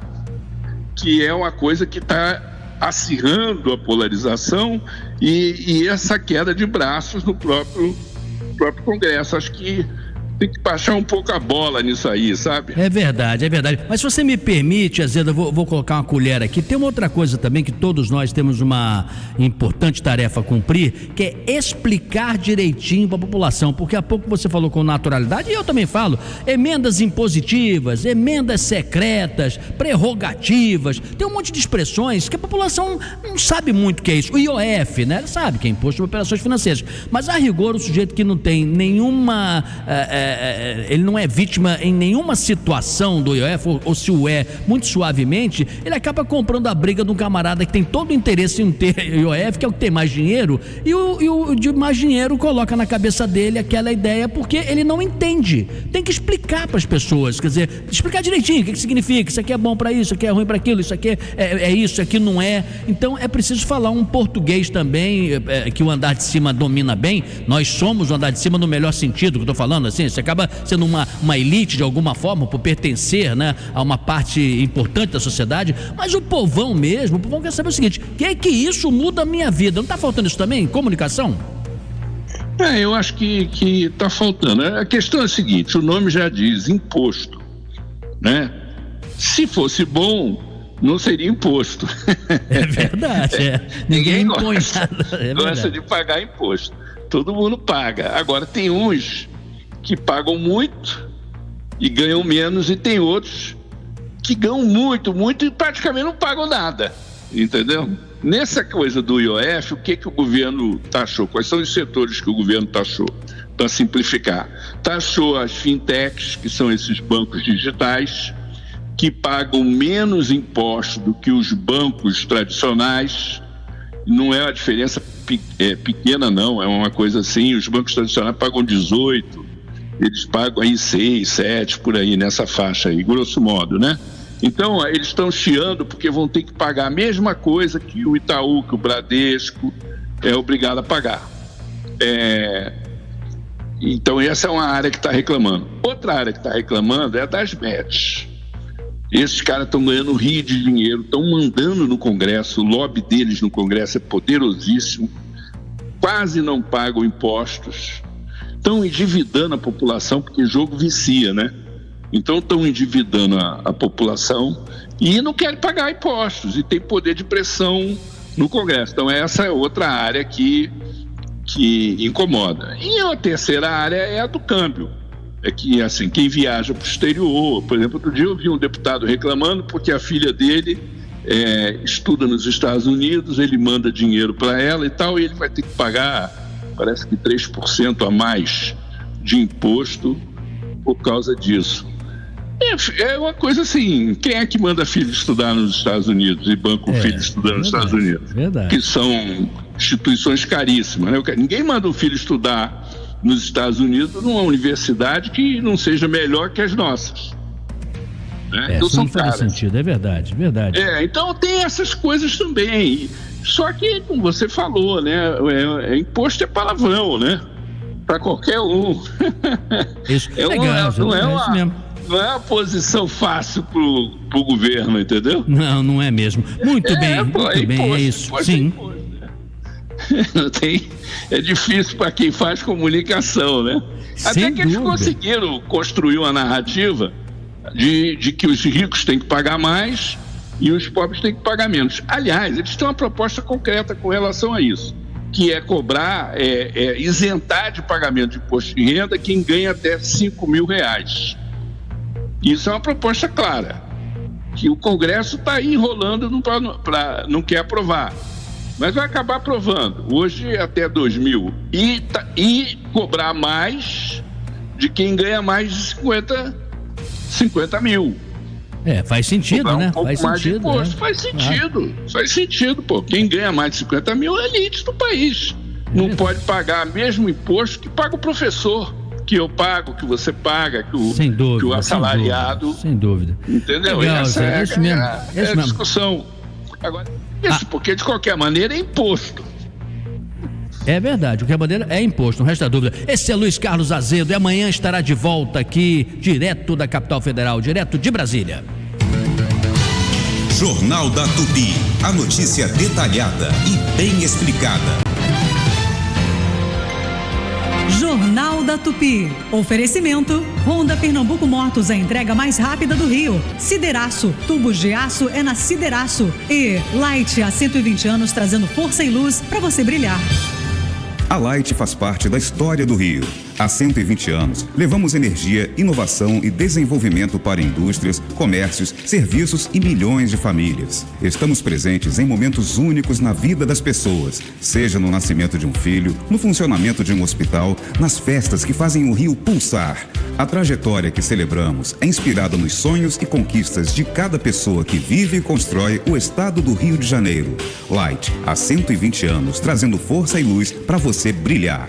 que é uma coisa que está acirrando a polarização e essa queda de braços no próprio Congresso. Acho que tem que baixar um pouco a bola nisso aí, sabe? É verdade. Mas se você me permite, Azeda, vou colocar uma colher aqui. Tem uma outra coisa também que todos nós temos uma importante tarefa a cumprir, que é explicar direitinho para a população, porque há pouco você falou com naturalidade, e eu também falo, emendas impositivas, emendas secretas, prerrogativas, tem um monte de expressões que a população não sabe muito o que é isso. O IOF, né? Ela sabe que é Imposto sobre Operações Financeiras, mas a rigor o sujeito que não tem nenhuma... ele não é vítima em nenhuma situação do IOF, ou se o é, muito suavemente, ele acaba comprando a briga de um camarada que tem todo o interesse em ter IOF, que é o que tem mais dinheiro, e o de mais dinheiro coloca na cabeça dele aquela ideia, porque ele não entende. Tem que explicar para as pessoas, quer dizer, explicar direitinho o que significa, isso aqui é bom para isso, isso aqui é ruim para aquilo, isso aqui é isso, isso aqui não é. Então é preciso falar um português também, que o andar de cima domina bem. Nós somos o andar de cima no melhor sentido que eu estou falando, assim, você acaba sendo uma elite de alguma forma, por pertencer, né, a uma parte importante da sociedade, mas o povão mesmo, o povão quer saber o seguinte: que isso muda a minha vida? Não está faltando isso também? Comunicação? Eu acho que está faltando. A questão é a seguinte: o nome já diz imposto, né? Se fosse bom, não seria imposto. É verdade, ninguém gosta de pagar imposto. Todo mundo paga. Agora tem uns que pagam muito e ganham menos, e tem outros que ganham muito e praticamente não pagam nada, entendeu? Nessa coisa do IOF, o que o governo taxou? Quais são os setores que o governo taxou? Para simplificar, taxou as fintechs, que são esses bancos digitais, que pagam menos impostos do que os bancos tradicionais. Não é uma diferença pequena, não, é uma coisa assim. Os bancos tradicionais pagam 18%, eles pagam aí 6, 7, por aí, nessa faixa aí, grosso modo, né? Então, eles estão chiando porque vão ter que pagar a mesma coisa que o Itaú, que o Bradesco é obrigado a pagar. Então, essa é uma área que está reclamando. Outra área que está reclamando é a das bets. Esses caras estão ganhando rio de dinheiro, estão mandando no Congresso, o lobby deles no Congresso é poderosíssimo, quase não pagam impostos, estão endividando a população, porque jogo vicia, né? Então estão endividando a população e não querem pagar impostos, e tem poder de pressão no Congresso. Então essa é outra área que incomoda. E a terceira área é a do câmbio. É que, assim, quem viaja para o exterior, por exemplo, outro dia eu vi um deputado reclamando porque a filha dele estuda nos Estados Unidos, ele manda dinheiro para ela e tal, e ele vai ter que pagar, parece que 3% a mais de imposto por causa disso. É uma coisa assim, quem é que manda filho estudar nos Estados Unidos e banca o filho estudar nos Estados Unidos? Verdade. Que são instituições caríssimas, né? Ninguém manda um filho estudar nos Estados Unidos numa universidade que não seja melhor que as nossas. Né? Então não faz sentido, é verdade. Então tem essas coisas também. Só que, como você falou, né? Imposto é palavrão, né? Para qualquer um. Isso é legal, não é uma posição fácil pro governo, entendeu? Não é mesmo. Muito bem, é isso. Sim. Não tem, é difícil para quem faz comunicação, né? Até que eles conseguiram construir uma narrativa de que os ricos têm que pagar mais e os pobres têm que pagar menos. Aliás, eles têm uma proposta concreta com relação a isso, que é cobrar, isentar de pagamento de imposto de renda quem ganha até R$5.000. Isso é uma proposta clara, que o Congresso está aí enrolando, não quer aprovar. Mas vai acabar aprovando, hoje até 2.000, e cobrar mais de quem ganha mais de 50 mil. Faz sentido, né? Faz sentido, pô. Quem ganha mais de 50 mil é a elite do país. Não pode pagar mesmo imposto que paga o professor, que eu pago, que você paga, que o assalariado. Sem dúvida. Entendeu? Legal, Essa é a discussão. Agora, porque de qualquer maneira é imposto. É verdade, o que é bandeira é imposto, não resta dúvida. Esse é Luiz Carlos Azedo e amanhã estará de volta aqui, direto da capital federal, direto de Brasília. Jornal da Tupi. A notícia detalhada e bem explicada. Jornal da Tupi. Oferecimento: Honda Pernambuco Motos, a entrega mais rápida do Rio. Sideraço, tubos de aço é na Sideraço. E Light, há 120 anos trazendo força e luz para você brilhar. A Light faz parte da história do Rio. Há 120 anos, levamos energia, inovação e desenvolvimento para indústrias, comércios, serviços e milhões de famílias. Estamos presentes em momentos únicos na vida das pessoas, seja no nascimento de um filho, no funcionamento de um hospital, nas festas que fazem o Rio pulsar. A trajetória que celebramos é inspirada nos sonhos e conquistas de cada pessoa que vive e constrói o estado do Rio de Janeiro. Light, há 120 anos, trazendo força e luz para você brilhar.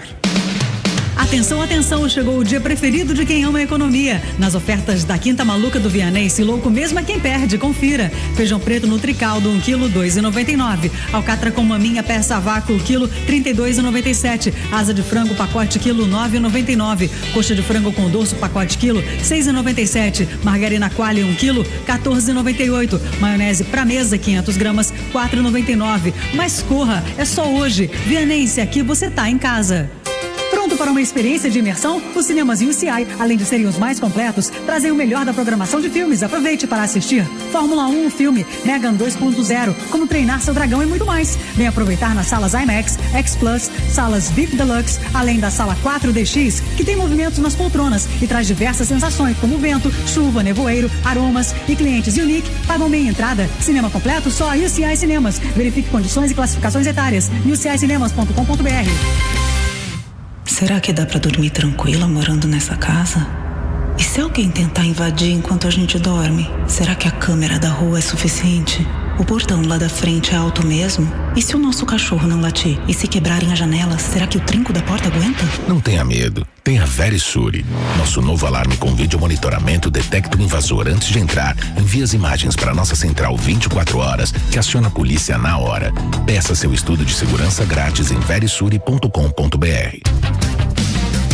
Atenção, atenção, chegou o dia preferido de quem ama a economia. Nas ofertas da Quinta Maluca do Vianney, se louco mesmo é quem perde, confira. Feijão preto Nutricaldo, 1 kg, 2,99. Alcatra com maminha, peça a vácuo, quilo, 32,97. Asa de frango, pacote, quilo, 9,99. Coxa de frango com dorso, pacote, quilo, 6,97. Margarina Qualy, 1 kg, 14,98. Maionese pra mesa, 500 gramas, 4,99. Mas corra, é só hoje. Vianney, se aqui você tá em casa. Pronto para uma experiência de imersão? Os cinemas UCI, além de serem os mais completos, trazem o melhor da programação de filmes. Aproveite para assistir Fórmula 1, filme, Megan 2.0, Como Treinar Seu Dragão e muito mais. Vem aproveitar nas salas IMAX, X Plus, salas VIP Deluxe, além da sala 4DX, que tem movimentos nas poltronas e traz diversas sensações como vento, chuva, nevoeiro, aromas, e clientes Unique pagam meia entrada. Cinema completo só a UCI Cinemas. Verifique condições e classificações etárias. ucicinemas.com.br. Será que dá pra dormir tranquila morando nessa casa? E se alguém tentar invadir enquanto a gente dorme? Será que a câmera da rua é suficiente? O portão lá da frente é alto mesmo? E se o nosso cachorro não latir? E se quebrarem as janelas, será que o trinco da porta aguenta? Não tenha medo. Tenha Verisure. Nosso novo alarme com vídeo monitoramento detecta o invasor antes de entrar. Envia as imagens para nossa central 24 horas, que aciona a polícia na hora. Peça seu estudo de segurança grátis em verisure.com.br.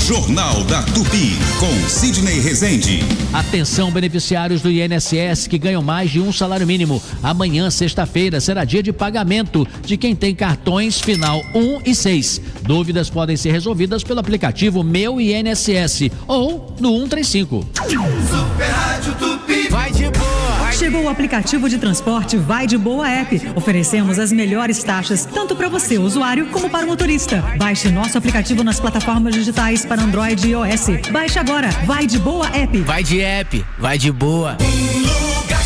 Jornal da Tupi, com Sidney Rezende. Atenção, beneficiários do INSS que ganham mais de um salário mínimo. Amanhã, sexta-feira, será dia de pagamento de quem tem cartões final 1 e 6. Dúvidas podem ser resolvidas pelo aplicativo Meu INSS ou no 135. Super Rádio Tupi. Vai de boa. Chegou o aplicativo de transporte Vai de Boa App. Oferecemos as melhores taxas, tanto para você, usuário, como para o motorista. Baixe nosso aplicativo nas plataformas digitais para Android e iOS. Baixe agora, Vai de Boa App. Vai de app, vai de boa.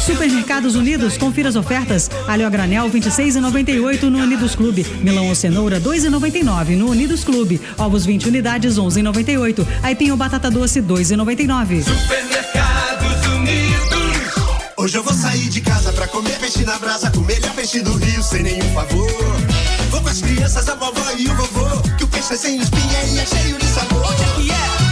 Supermercados Unidos, confira as ofertas. Alho a granel 26,98 no Unidos Clube. Melão ou cenoura 2,99 no Unidos Clube. Ovos 20 unidades 11,98. Aipim ou batata doce 2,99. Supermercados Unidos. Hoje eu vou sair de casa pra comer peixe na brasa, com o melhor peixe do Rio sem nenhum favor. Vou com as crianças, a vovó e o vovô, que o peixe é sem espinha e é cheio de sabor. Onde é que é?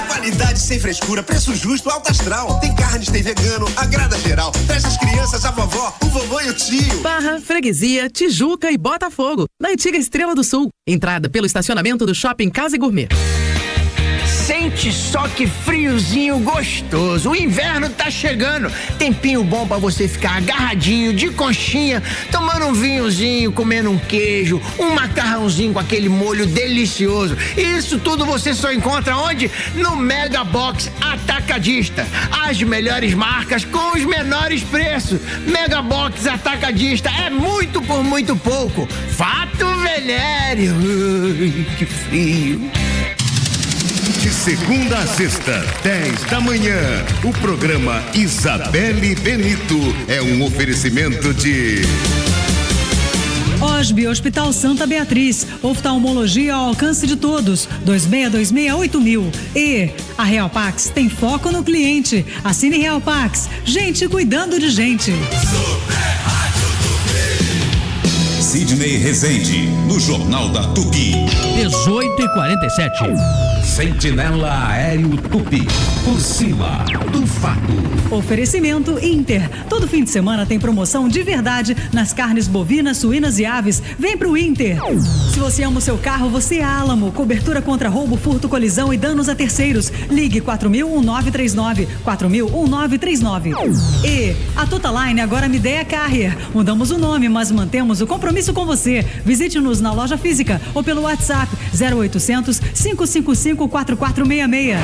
Qualidade sem frescura, preço justo, alto astral. Tem carnes, tem vegano, agrada geral. Traz as crianças, a vovó, o vovô e o tio. Barra, Freguesia, Tijuca e Botafogo. Na antiga Estrela do Sul. Entrada pelo estacionamento do Shopping Casa e Gourmet. Sente só que friozinho gostoso. O inverno tá chegando. Tempinho bom pra você ficar agarradinho, de conchinha, tomando um vinhozinho, comendo um queijo, um macarrãozinho com aquele molho delicioso. Isso tudo você só encontra onde? No Mega Box Atacadista. As melhores marcas com os menores preços. Mega Box Atacadista é muito por muito pouco. Fato Venéreo. Que frio. De segunda a sexta, 10 da manhã, o programa Isabelle Benito é um oferecimento de... OSB, Hospital Santa Beatriz, oftalmologia ao alcance de todos, 26268000. E a Real Pax tem foco no cliente. Assine Real Pax, gente cuidando de gente. Sidney Rezende, no Jornal da Tupi. 18h47. Sentinela Aéreo Tupi. Por cima do fato. Oferecimento Inter. Todo fim de semana tem promoção de verdade nas carnes bovinas, suínas e aves. Vem pro Inter. Se você ama o seu carro, você é Álamo. Cobertura contra roubo, furto, colisão e danos a terceiros. Ligue 4000-1939. 4000-1939. E a Totaline agora me dê a Carrier. Mudamos o nome, mas mantemos o compromisso com você. Visite-nos na loja física ou pelo WhatsApp 0800 555 4466.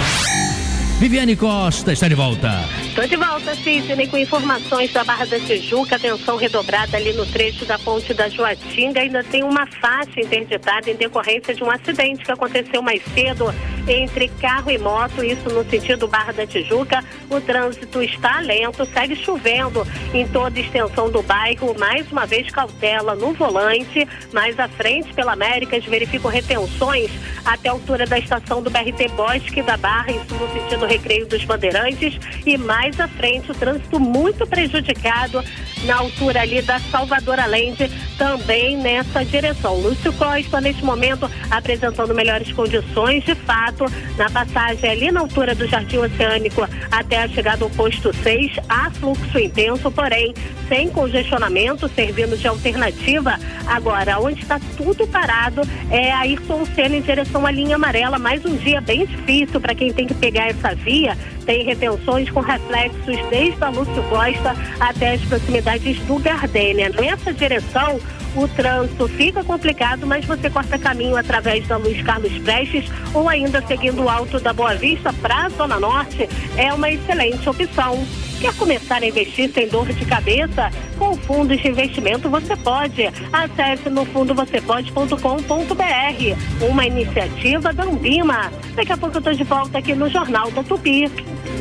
Viviane Costa está de volta. Estou de volta, Sidney, com informações da Barra da Tijuca, atenção redobrada ali no trecho da Ponte da Joatinga. Ainda tem uma faixa interditada em decorrência de um acidente que aconteceu mais cedo entre carro e moto, isso no sentido Barra da Tijuca. O trânsito está lento, segue chovendo em toda a extensão do bairro. Mais uma vez, cautela no volante. Mais à frente, pela Américas, verifico retenções até a altura da estação do BRT Bosque da Barra, isso no sentido Recreio dos Bandeirantes, e mais à frente o trânsito muito prejudicado na altura ali da Salvador Allende, também nessa direção. Lúcio Costa, neste momento, apresentando melhores condições, de fato, na passagem ali na altura do Jardim Oceânico até a chegada ao posto 6, há fluxo intenso, porém sem congestionamento, servindo de alternativa. Agora, onde está tudo parado é a Ayrton Senna em direção à linha amarela. Mais um dia bem difícil para quem tem que pegar essa via. Tem retenções com reflexos desde a Lúcio Costa até as proximidades do Gardênia. Nessa direção, o trânsito fica complicado, mas você corta caminho através da Luiz Carlos Prestes ou ainda seguindo o Alto da Boa Vista para a Zona Norte, é uma excelente opção. Quer começar a investir sem dor de cabeça? Com fundos de investimento você pode. Acesse no fundovocêpode.com.br, uma iniciativa da Ambima. Daqui a pouco eu estou de volta aqui no Jornal da Tupi.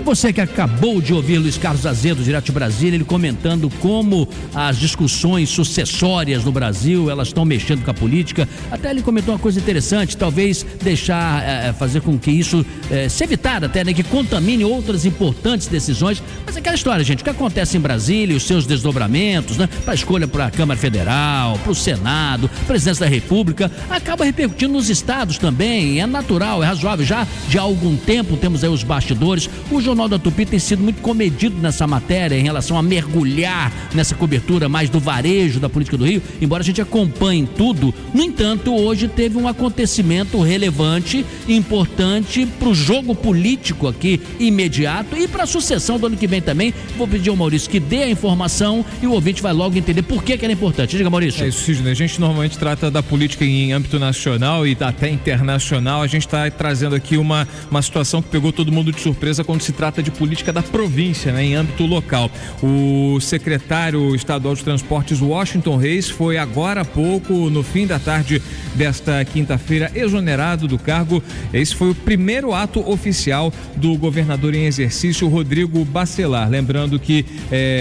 Você que acabou de ouvir Luiz Carlos Azedo, direto de Brasília, ele comentando como as discussões sucessórias no Brasil, elas estão mexendo com a política. Até ele comentou uma coisa interessante, talvez deixar, fazer com que isso se evitar até, né, que contamine outras importantes decisões. Mas aquela história, gente, o que acontece em Brasília, os seus desdobramentos, né, para a escolha para a Câmara Federal, para o Senado, Presidência da República, acaba repercutindo nos estados também. É natural, é razoável. Já de há algum tempo temos aí os bastidores. O Jornal da Tupi tem sido muito comedido nessa matéria em relação a mergulhar nessa cobertura mais do varejo da política do Rio, embora a gente acompanhe tudo. No entanto, hoje teve um acontecimento relevante, importante para o jogo político aqui imediato e para a sucessão do ano que vem também. Vou pedir ao Maurício que dê a informação e o ouvinte vai logo entender por que ela é importante. Diga, Maurício. É isso, Sidney. A gente normalmente trata da política em âmbito nacional e até internacional. A gente está trazendo aqui uma situação que pegou todo mundo de surpresa quando se trata de política da província, né, em âmbito local. O secretário estadual de Transportes, Washington Reis, foi agora há pouco, no fim da tarde desta quinta-feira, exonerado do cargo. Esse foi o primeiro ato oficial do governador em exercício, Rodrigo Bacelar. Lembrando que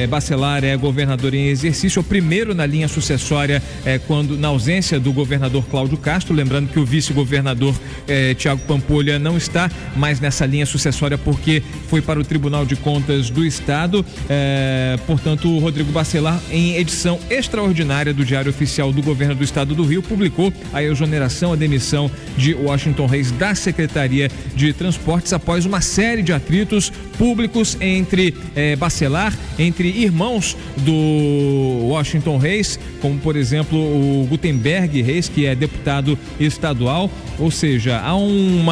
Bacelar é governador em exercício, o primeiro na linha sucessória quando na ausência do governador Cláudio Castro. Lembrando que o vice-governador Tiago Pampolha não está mais nessa linha sucessória porque foi para o Tribunal de Contas do Estado. Portanto, o Rodrigo Bacelar, em edição extraordinária do Diário Oficial do Governo do Estado do Rio, publicou a exoneração, a demissão de Washington Reis da Secretaria de Transportes após uma série de atritos públicos entre Bacelar, entre irmãos do Washington Reis, como por exemplo o Gutenberg Reis, que é deputado estadual. Ou seja, há um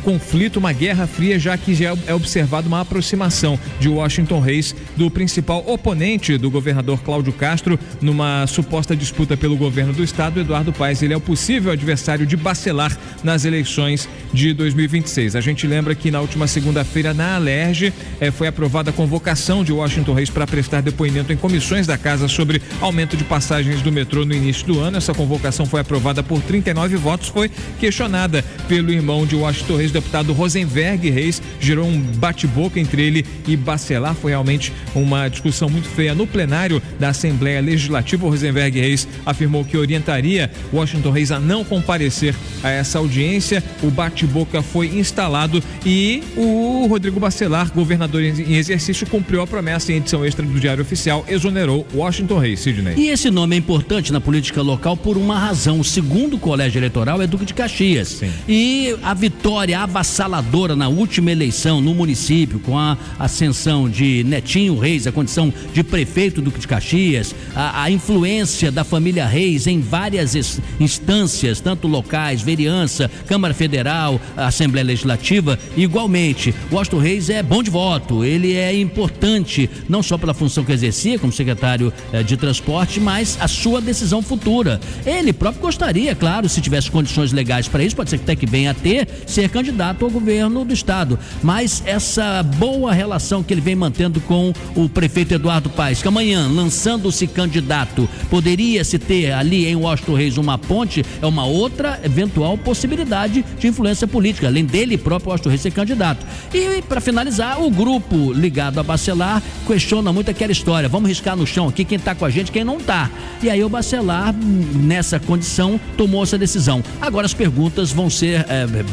conflito, uma guerra fria, já que já é observado uma aproximação de Washington Reis do principal oponente do governador Cláudio Castro numa suposta disputa pelo governo do estado, Eduardo Paes. Ele é o possível adversário de Bacelar nas eleições de 2026. A gente lembra que na última segunda-feira na Alerj foi aprovada a convocação de Washington Reis para prestar depoimento em comissões da casa sobre aumento de passagens do metrô no início do ano. Essa convocação foi aprovada por 39 votos, foi questionada pelo irmão de Washington Reis, deputado Rosenberg Reis, gerou um bate-boca entre ele e Bacelar. Foi realmente uma discussão muito feia no plenário da Assembleia Legislativa. O Rosenberg Reis afirmou que orientaria Washington Reis a não comparecer a essa audiência. O bate-boca foi instalado e o Rodrigo Bacelar, governador em exercício, cumpriu a promessa em edição extra do Diário Oficial, exonerou Washington Reis. Sidney. E esse nome é importante na política local por uma razão. O segundo colégio eleitoral é Duque de Caxias. Sim. E a vitória avassaladora na última eleição no município, com a ascensão de Netinho Reis, a condição de prefeito do Duque de Caxias, a influência da família Reis em várias instâncias, tanto locais, vereança, Câmara Federal, Assembleia Legislativa, igualmente. Washington Reis é bom de voto, ele é importante, não só pela função que exercia como secretário de transporte, mas a sua decisão futura. Ele próprio gostaria, claro, se tivesse condições legais para isso, pode ser que até que venha a ter, ser candidato ao governo do estado. Mas essa boa relação que ele vem mantendo com o prefeito Eduardo Paes, que amanhã, lançando-se candidato, poderia se ter ali em Washington Reis uma ponte, é uma outra eventual possibilidade de influência política, além dele próprio Washington Reis ser candidato. E para finalizar, o grupo ligado a Bacelar questiona muito aquela história, vamos riscar no chão aqui quem está com a gente, quem não está. E aí o Bacelar, nessa condição, tomou essa decisão. Agora as perguntas vão ser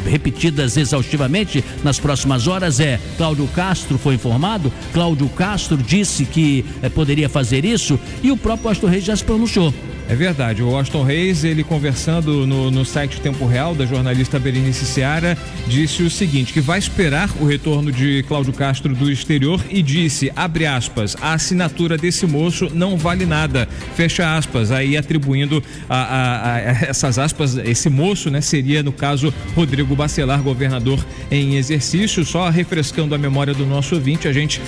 repetidas exaustivamente nas próximas horas. Cláudio Castro foi informado, Cláudio Castro disse que poderia fazer isso e o próprio Washington Reis já se pronunciou. É verdade, o Washington Reis, ele conversando no site Tempo Real da jornalista Berenice Seara, disse o seguinte, que vai esperar o retorno de Cláudio Castro do exterior e disse, abre aspas, a assinatura desse moço não vale nada, fecha aspas, aí atribuindo a essas aspas, esse moço, né, seria no caso Rodrigo Bacelar, governador em exercício. Só refrescando a memória do nosso ouvinte, a gente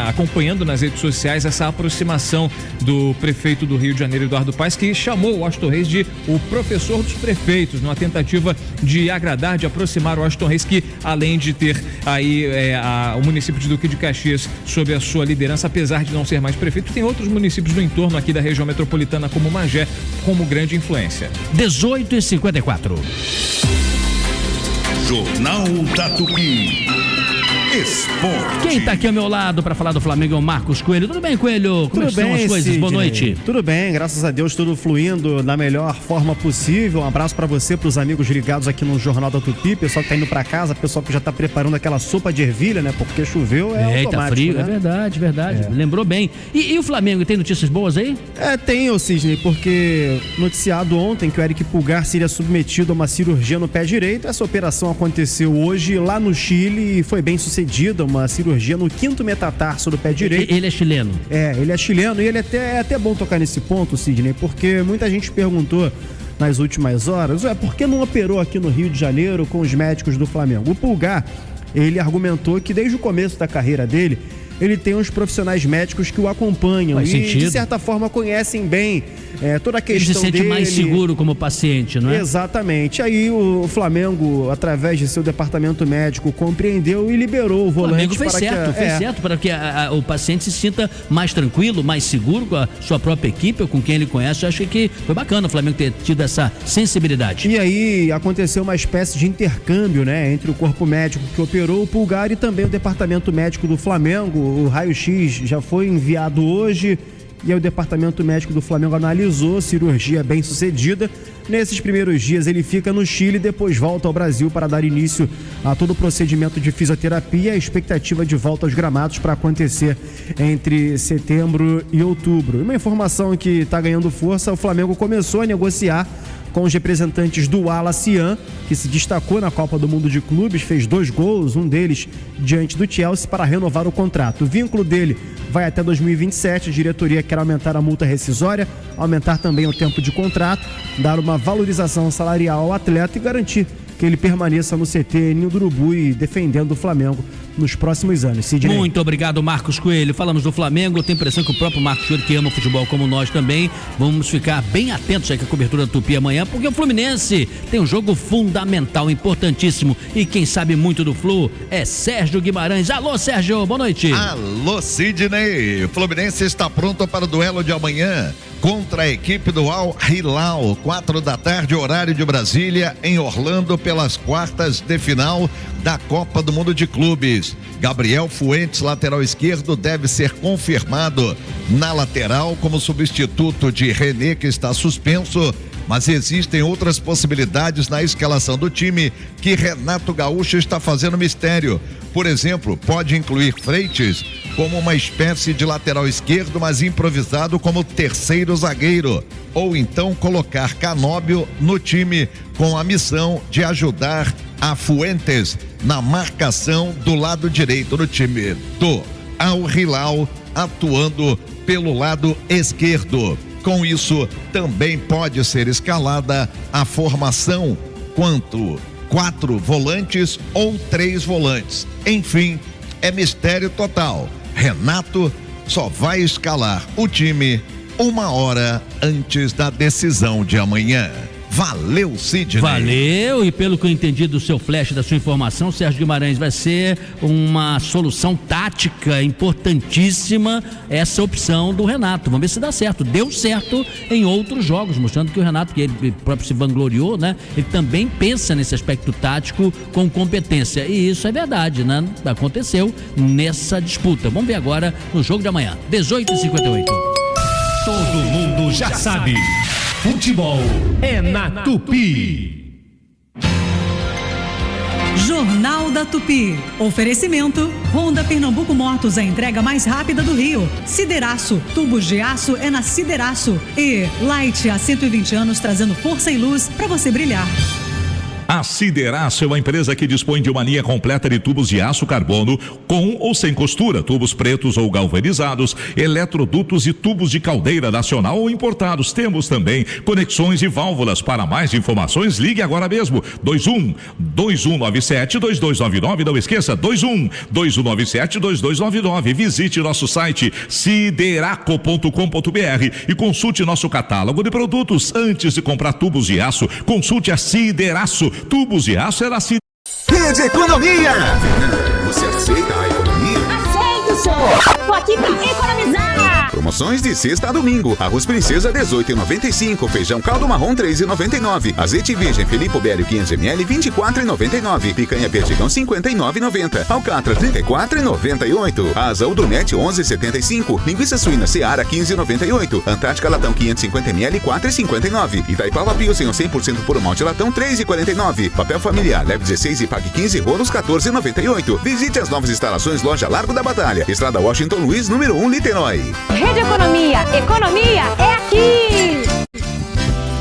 acompanhando nas redes sociais essa aproximação do prefeito do Rio de Janeiro, Eduardo Paes, que chamou o Washington Reis de o professor dos prefeitos, numa tentativa de agradar, de aproximar o Washington Reis, que além de ter aí o município de Duque de Caxias sob a sua liderança, apesar de não ser mais prefeito, tem outros municípios do entorno aqui da região metropolitana, como Magé, como grande influência. 18h54. Jornal da Tupi. Esporte. Quem está aqui ao meu lado para falar do Flamengo é o Marcos Coelho. Tudo bem, Coelho? Como estão as coisas? Sidney. Boa noite. Tudo bem, graças a Deus, tudo fluindo da melhor forma possível. Um abraço para você, para os amigos ligados aqui no Jornal da Tupi, pessoal que tá indo para casa, pessoal que já tá preparando aquela sopa de ervilha, né? Porque choveu, automático, tá frio, né? É verdade. Lembrou bem. E o Flamengo, tem notícias boas aí? Tem, Sidney, porque noticiado ontem que o Eric Pulgar seria submetido a uma cirurgia no pé direito. Essa operação aconteceu hoje lá no Chile e foi bem sucedida, uma cirurgia no quinto metatarso do pé direito. Ele é chileno? Ele é chileno e ele é até bom tocar nesse ponto, Sidney, porque muita gente perguntou nas últimas horas, por que não operou aqui no Rio de Janeiro com os médicos do Flamengo? O Pulgar, ele argumentou que desde o começo da carreira dele, ele tem uns profissionais médicos que o acompanham de certa forma conhecem bem toda a questão dele. Ele se sente mais seguro como paciente, não é? Exatamente. Aí o Flamengo, através de seu departamento médico, compreendeu e liberou o volante. O Flamengo fez certo para que o paciente se sinta mais tranquilo, mais seguro com a sua própria equipe ou com quem ele conhece. Eu acho que foi bacana o Flamengo ter tido essa sensibilidade. E aí aconteceu uma espécie de intercâmbio, né, entre o corpo médico que operou o Pulgar e também o departamento médico do Flamengo. O raio-x já foi enviado hoje e aí o departamento médico do Flamengo analisou, cirurgia bem sucedida. Nesses primeiros dias ele fica no Chile e depois volta ao Brasil para dar início a todo o procedimento de fisioterapia. A expectativa de volta aos gramados para acontecer entre setembro e outubro. Uma informação que está ganhando força, o Flamengo começou a negociar com os representantes do Al-Nassr, que se destacou na Copa do Mundo de Clubes, fez 2 gols, um deles diante do Chelsea, para renovar o contrato. O vínculo dele vai até 2027, a diretoria quer aumentar a multa rescisória, aumentar também o tempo de contrato, dar uma valorização salarial ao atleta e garantir que ele permaneça no CT Ninho do Urubu e defendendo o Flamengo nos próximos anos. Sidney. Muito obrigado, Marcos Coelho. Falamos do Flamengo, eu tenho a impressão que o próprio Marcos Coelho, que ama futebol como nós também, vamos ficar bem atentos aí com a cobertura da Tupi amanhã, porque o Fluminense tem um jogo fundamental, importantíssimo, e quem sabe muito do Flu é Sérgio Guimarães. Alô, Sérgio, boa noite. Alô, Sidney. O Fluminense está pronto para o duelo de amanhã contra a equipe do Al Hilal, 4 da tarde, horário de Brasília, em Orlando, pelas quartas de final da Copa do Mundo de Clubes. Gabriel Fuentes, lateral esquerdo, deve ser confirmado na lateral como substituto de René, que está suspenso, mas existem outras possibilidades na escalação do time que Renato Gaúcho está fazendo mistério. Por exemplo, pode incluir Freitas como uma espécie de lateral esquerdo, mas improvisado como terceiro zagueiro. Ou então colocar Canóbio no time com a missão de ajudar a Fuentes na marcação do lado direito do time do Al Hilal, atuando pelo lado esquerdo. Com isso, também pode ser escalada a formação quanto 4 volantes ou 3 volantes. Enfim, é mistério total. Renato só vai escalar o time 1 hora antes da decisão de amanhã. Valeu, Sidney. Valeu, e pelo que eu entendi do seu flash, da sua informação, Sérgio Guimarães, vai ser uma solução tática importantíssima essa opção do Renato. Vamos ver se dá certo. Deu certo em outros jogos, mostrando que o Renato, que ele próprio se vangloriou, né? Ele também pensa nesse aspecto tático com competência. E isso é verdade, né? Aconteceu nessa disputa. Vamos ver agora no jogo de amanhã, 18h58. Todo mundo já sabe. Futebol é na Tupi. Jornal da Tupi. Oferecimento: Honda Pernambuco Motos, a entrega mais rápida do Rio. Sideraço, tubos de aço é na Sideraço. E Light, há 120 anos, trazendo força e luz para você brilhar. A Sideraço é uma empresa que dispõe de uma linha completa de tubos de aço carbono com ou sem costura, tubos pretos ou galvanizados, eletrodutos e tubos de caldeira nacional ou importados. Temos também conexões e válvulas. Para mais informações, ligue agora mesmo. 21-2197-2299. Não esqueça, 21-2197-2299. Visite nosso site sideraco.com.br e consulte nosso catálogo de produtos. Antes de comprar tubos de aço, consulte a Sideraço. Tubos de aço era assim. Rede Economia. Você aceita a economia? Aceito, senhor. Tô aqui pra economizar. Promoções de sexta a domingo. Arroz Princesa 18,95. Feijão caldo marrom 3,99. Azeite virgem Felipe Bério 500ml 24,99. Picanha perdigão 59,90. Alcatra 34,98. Asa Udrumete 11,75. Linguiça suína Seara 15,98. Antártica latão 550ml 4,59. Itaipava Pilsen 100% puro malte latão 3,49. Papel familiar leve 16 e pague 15 rolos 14,98. Visite as novas instalações Loja Largo da Batalha, Estrada Washington Luiz, número 1, Niterói. Rede Economia. Economia é aqui.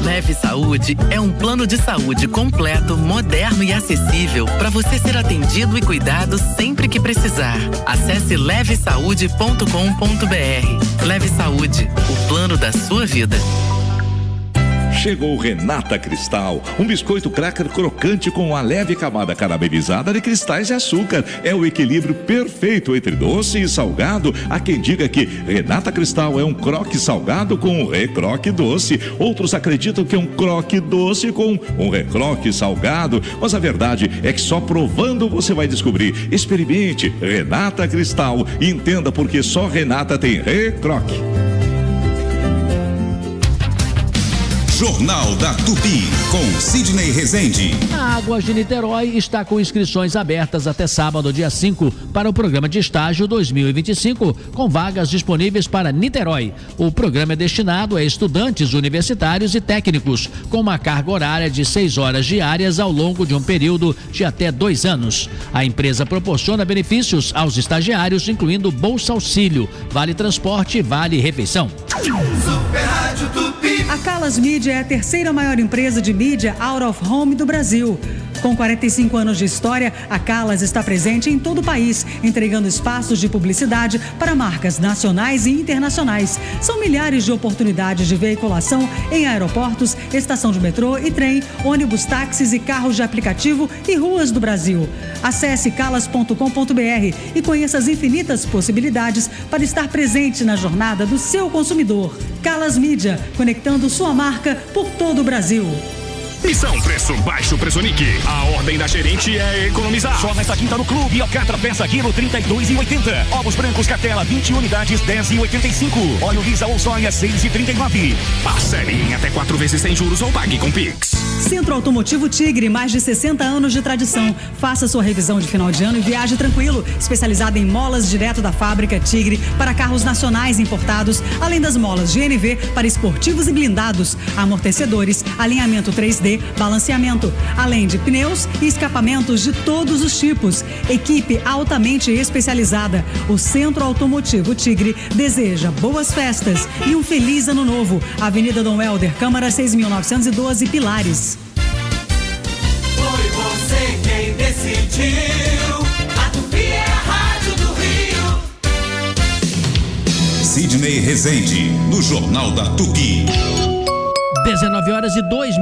Leve Saúde é um plano de saúde completo, moderno e acessível para você ser atendido e cuidado sempre que precisar. Acesse levesaude.com.br. Leve Saúde, o plano da sua vida. Chegou Renata Cristal, um biscoito cracker crocante com uma leve camada caramelizada de cristais de açúcar. É o equilíbrio perfeito entre doce e salgado. Há quem diga que Renata Cristal é um croque salgado com um recroque doce. Outros acreditam que é um croque doce com um recroque salgado. Mas a verdade é que só provando você vai descobrir. Experimente Renata Cristal e entenda porque só Renata tem recroque. Jornal da Tupi, com Sidney Rezende. A Águas de Niterói está com inscrições abertas até sábado, dia 5, para o programa de estágio 2025, com vagas disponíveis para Niterói. O programa é destinado a estudantes universitários e técnicos, com uma carga horária de 6 horas diárias ao longo de um período de até 2 anos. A empresa proporciona benefícios aos estagiários, incluindo Bolsa Auxílio, Vale Transporte e Vale Refeição. Super Rádio Tupi. A Calas Mídia é a terceira maior empresa de mídia out of home do Brasil. Com 45 anos de história, a Calas está presente em todo o país, entregando espaços de publicidade para marcas nacionais e internacionais. São milhares de oportunidades de veiculação em aeroportos, estação de metrô e trem, ônibus, táxis e carros de aplicativo e ruas do Brasil. Acesse calas.com.br e conheça as infinitas possibilidades para estar presente na jornada do seu consumidor. Calas Mídia, conectando sua marca por todo o Brasil. Missão Preço Baixo Presonic. A ordem da gerente é economizar. Só nesta quinta no Clube. Alcatra peça quilo 32,80. Ovos brancos Catela 20 unidades 10,85. Óleo Lisa ou soia 6,39. Parcele em até 4 vezes sem juros ou pague com Pix. Centro Automotivo Tigre, mais de 60 anos de tradição. Faça sua revisão de final de ano e viaje tranquilo. Especializada em molas direto da fábrica Tigre para carros nacionais importados, além das molas GNV para esportivos e blindados, amortecedores, alinhamento 3D, balanceamento, além de pneus e escapamentos de todos os tipos. Equipe altamente especializada. O Centro Automotivo Tigre deseja boas festas e um feliz ano novo. Avenida Dom Helder, Câmara 6.912, Pilares. Foi você quem decidiu. A Tupi é a rádio do Rio. Sidney Rezende, no Jornal da Tupi. 19h02.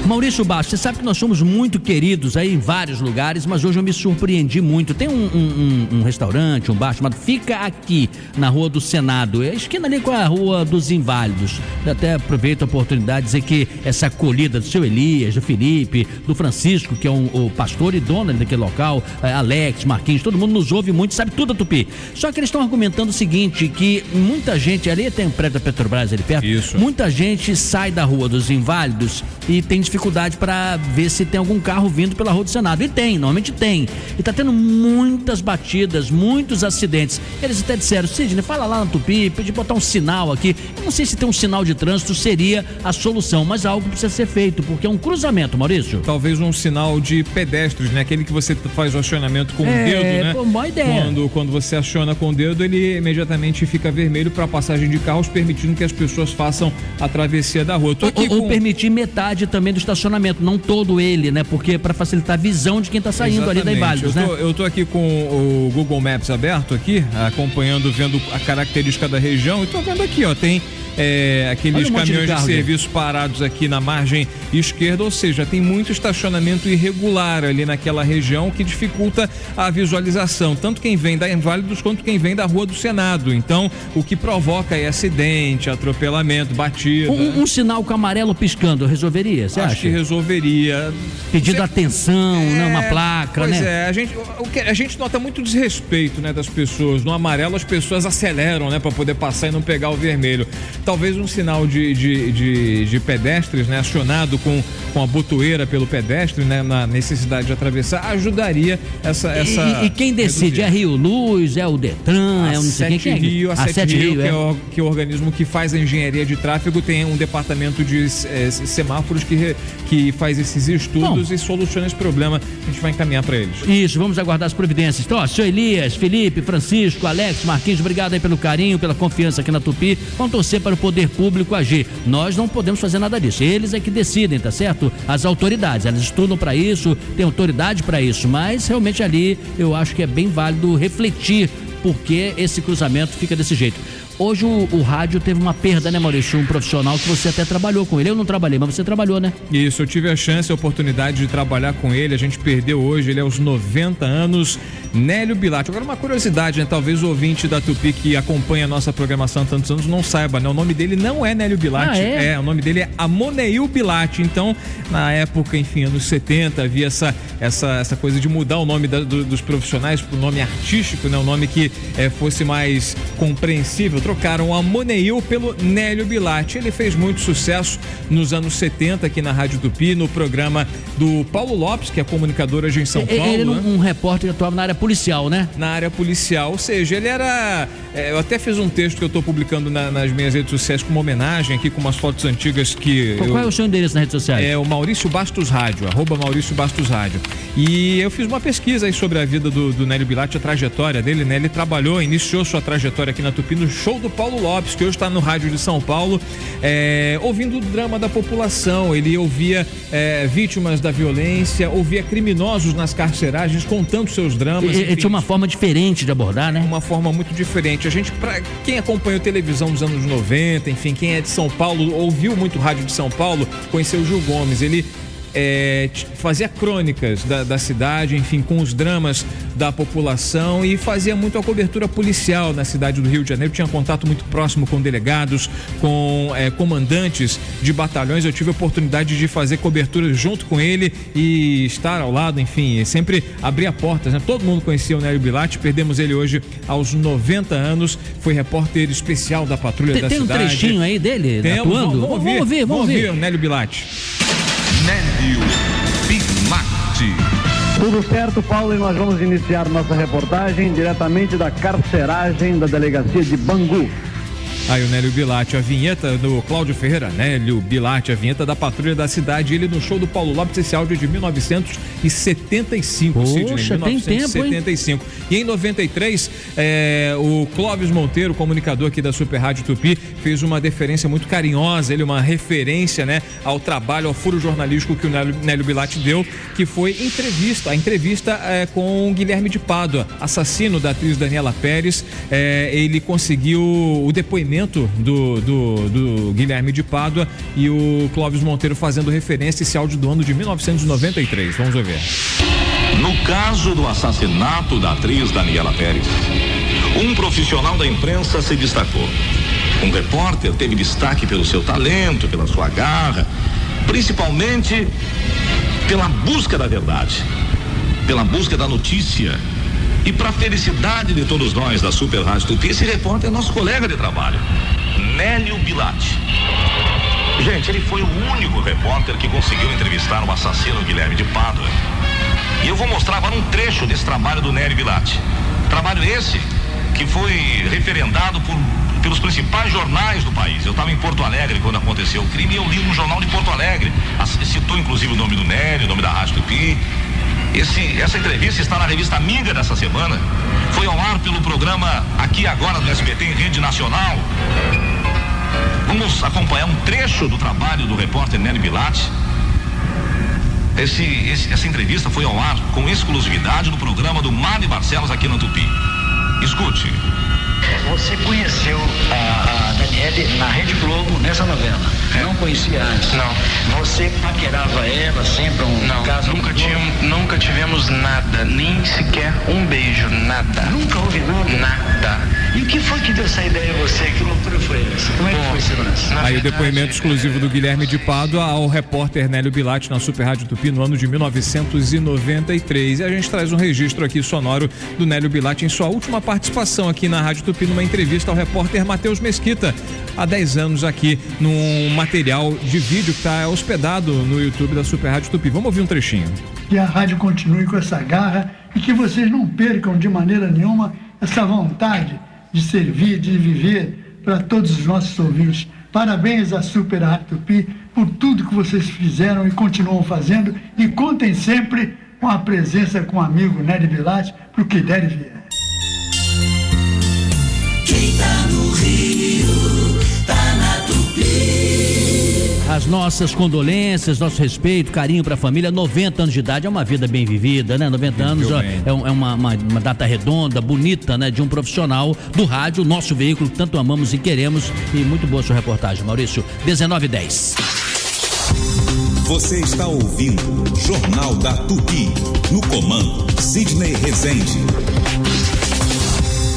Maurício Bastos, você sabe que nós somos muito queridos aí em vários lugares, mas hoje eu me surpreendi muito. Tem um restaurante, um bar chamado Fica Aqui, na Rua do Senado, esquina ali com a Rua dos Inválidos. Eu até aproveito a oportunidade de dizer que essa acolhida do seu Elias, do Felipe, do Francisco, que é o pastor e dono daquele local, Alex, Marquinhos, todo mundo nos ouve muito, sabe tudo da Tupi. Só que eles estão argumentando o seguinte, que muita gente, ali tem um prédio da Petrobras ali perto, isso. Muita gente sai da Rua dos Inválidos e tem dificuldade para ver se tem algum carro vindo pela Rua do Senado. E tem, normalmente tem. E tá tendo muitas batidas, muitos acidentes. Eles até disseram, Sidney, fala lá na Tupi, pede botar um sinal aqui. Eu não sei se ter um sinal de trânsito seria a solução, mas algo precisa ser feito, porque é um cruzamento, Maurício. Talvez um sinal de pedestres, né? Aquele que você faz o acionamento com o dedo, né? Pô, boa ideia. Quando você aciona com o dedo, ele imediatamente fica vermelho para passagem de carros, permitindo que as pessoas façam a travessia da rua. Ou permitir metade também do estacionamento, não todo ele, né? Porque para facilitar a visão de quem tá saindo ali da Inválidos, né? Eu tô aqui com o Google Maps aberto aqui, acompanhando, vendo a característica da região, e tô vendo aqui, ó, tem aqueles caminhões de serviço parados aqui na margem esquerda, ou seja, tem muito estacionamento irregular ali naquela região que dificulta a visualização, tanto quem vem da Inválidos quanto quem vem da Rua do Senado. Então, o que provoca é acidente, atropelamento, batida. Um sinal com amarelo piscando resolveria, você acha? Acho que resolveria. Pedindo atenção, né? Uma placa, pois né? A gente nota muito desrespeito, né, das pessoas. No amarelo as pessoas aceleram, né, para poder passar e não pegar o vermelho. Talvez um sinal de pedestres, né, acionado com a botoeira pelo pedestre, né, na necessidade de atravessar, ajudaria essa E quem decide? É Rio Luz, é o Detran, é o não sei quem é? A Sete Rio, que é o organismo que faz a engenharia de tráfego, tem um departamento de semáforos que faz esses estudos e soluciona esse problema. A gente vai encaminhar para eles. Isso, vamos aguardar as providências. Então, seu Elias, Felipe, Francisco, Alex, Marquinhos, obrigado aí pelo carinho, pela confiança aqui na Tupi. Vamos torcer para o poder público agir. Nós não podemos fazer nada disso. Eles é que decidem, tá certo? As autoridades, elas estudam para isso, têm autoridade para isso, mas realmente ali eu acho que é bem válido refletir porque esse cruzamento fica desse jeito. Hoje o rádio teve uma perda, né, Maurício? Um profissional que você até trabalhou com ele. Eu não trabalhei, mas você trabalhou, né? Isso, eu tive a oportunidade de trabalhar com ele. A gente perdeu hoje, ele é aos 90 anos, Nélio Bilatti. Agora, uma curiosidade, né? Talvez o ouvinte da Tupi que acompanha a nossa programação há tantos anos não saiba, né? O nome dele não é Nélio Bilatti. O nome dele é Amoneil Bilatti. Então, na época, enfim, anos 70, havia essa coisa de mudar o nome dos profissionais para o nome artístico, né? O nome que fosse mais compreensível. Trocaram o Amoneil pelo Nélio Bilatti. Ele fez muito sucesso nos anos 70 aqui na Rádio Tupi, no programa do Paulo Lopes, que é comunicador hoje em São Paulo. Ele era um repórter que atuava na área policial, né? Na área policial, ou seja, ele era... eu até fiz um texto que eu estou publicando nas minhas redes sociais com uma homenagem aqui, com umas fotos antigas que... Qual é o seu endereço nas redes sociais? É o Maurício Bastos Rádio, @MaurícioBastosRádio. E eu fiz uma pesquisa aí sobre a vida do Nélio Bilatti, a trajetória dele, né? Ele iniciou sua trajetória aqui na Tupi no show do Paulo Lopes, que hoje está no rádio de São Paulo, ouvindo o drama da população. Ele ouvia vítimas da violência, ouvia criminosos nas carceragens contando seus dramas. Ele tinha uma forma diferente de abordar, né? Uma forma muito diferente. Pra quem acompanhou televisão dos anos 90, enfim, quem é de São Paulo, ouviu muito rádio de São Paulo, conheceu o Gil Gomes. Ele fazia crônicas da cidade, enfim, com os dramas da população, e fazia muito a cobertura policial na cidade do Rio de Janeiro. Tinha contato muito próximo com delegados, com comandantes de batalhões. Eu tive a oportunidade de fazer cobertura junto com ele e estar ao lado, enfim, sempre abria portas, né? Todo mundo conhecia o Nélio Bilatti. Perdemos ele hoje aos 90 anos. Foi repórter especial da Patrulha da Cidade. Tem um trechinho aí dele atuando? Vamos ouvir o Nélio Bilatti. Nélio Bilatti. Tudo certo, Paulo, e nós vamos iniciar nossa reportagem diretamente da carceragem da delegacia de Bangu. Aí o Nélio Bilatti, a vinheta do Cláudio Ferreira. Nélio Bilatti, a vinheta da Patrulha da Cidade. Ele no show do Paulo Lopes, esse áudio é de 1975. Poxa, Sidney, 1975. Tem tempo, hein? E em 93, o Clóvis Monteiro, comunicador aqui da Super Rádio Tupi, fez uma deferência muito carinhosa, uma referência, né, ao trabalho, ao furo jornalístico que o Nélio Bilatti deu, que foi a entrevista com o Guilherme de Pádua, assassino da atriz Daniela Pérez. Ele conseguiu o depoimento do Guilherme de Pádua, e o Clóvis Monteiro fazendo referência a esse áudio do ano de 1993. Vamos ouvir. No caso do assassinato da atriz Daniela Pérez, um profissional da imprensa se destacou. Um repórter teve destaque pelo seu talento, pela sua garra, principalmente pela busca da verdade, pela busca da notícia. E para a felicidade de todos nós da Super Rádio Tupi, esse repórter é nosso colega de trabalho, Nélio Bilatti. Gente, ele foi o único repórter que conseguiu entrevistar o assassino Guilherme de Pádua. E eu vou mostrar agora um trecho desse trabalho do Nélio Bilatti. Trabalho esse que foi referendado pelos principais jornais do país. Eu estava em Porto Alegre quando aconteceu o crime, e eu li um jornal de Porto Alegre. Citou inclusive o nome do Nélio, o nome da Rádio Tupi. Essa entrevista está na revista Amiga dessa semana. Foi ao ar pelo programa Aqui Agora do SBT em rede nacional. Vamos acompanhar um trecho do trabalho do repórter Nélio Bilatti. Essa entrevista foi ao ar com exclusividade no programa do Mário Barcelos aqui na Tupi. Escute. Você conheceu a Daniele na Rede Globo nessa novela? Não conhecia antes? Não. Você paquerava ela sempre? Caso nunca tivemos nada, nem sequer um beijo, nada. Nunca houve nada? Nada. E o que foi que deu essa ideia a você? Que loucura foi essa? Como é que foi, segurança? Aí o depoimento exclusivo do Guilherme de Pádua ao repórter Nélio Bilatti na Super Rádio Tupi no ano de 1993. E a gente traz um registro aqui sonoro do Nélio Bilatti em sua última participação aqui na Rádio Tupi, numa entrevista ao repórter Matheus Mesquita, há 10 anos aqui, num material de vídeo que está hospedado no YouTube da Super Rádio Tupi. Vamos ouvir um trechinho. Que a rádio continue com essa garra e que vocês não percam de maneira nenhuma essa vontade de servir, de viver para todos os nossos ouvintes. Parabéns à Super Rádio Tupi por tudo que vocês fizeram e continuam fazendo, e contem sempre com a presença com o amigo Nélio Bilatti para o que der e vier. Quem tá no Rio, tá na Tupi. As nossas condolências, nosso respeito, carinho para a família. 90 anos de idade é uma vida bem vivida, né? 90 anos é uma data redonda, bonita, né? De um profissional do rádio, nosso veículo, que tanto amamos e queremos. E muito boa sua reportagem, Maurício. 19h10. Você está ouvindo Jornal da Tupi. No comando, Sidney Rezende.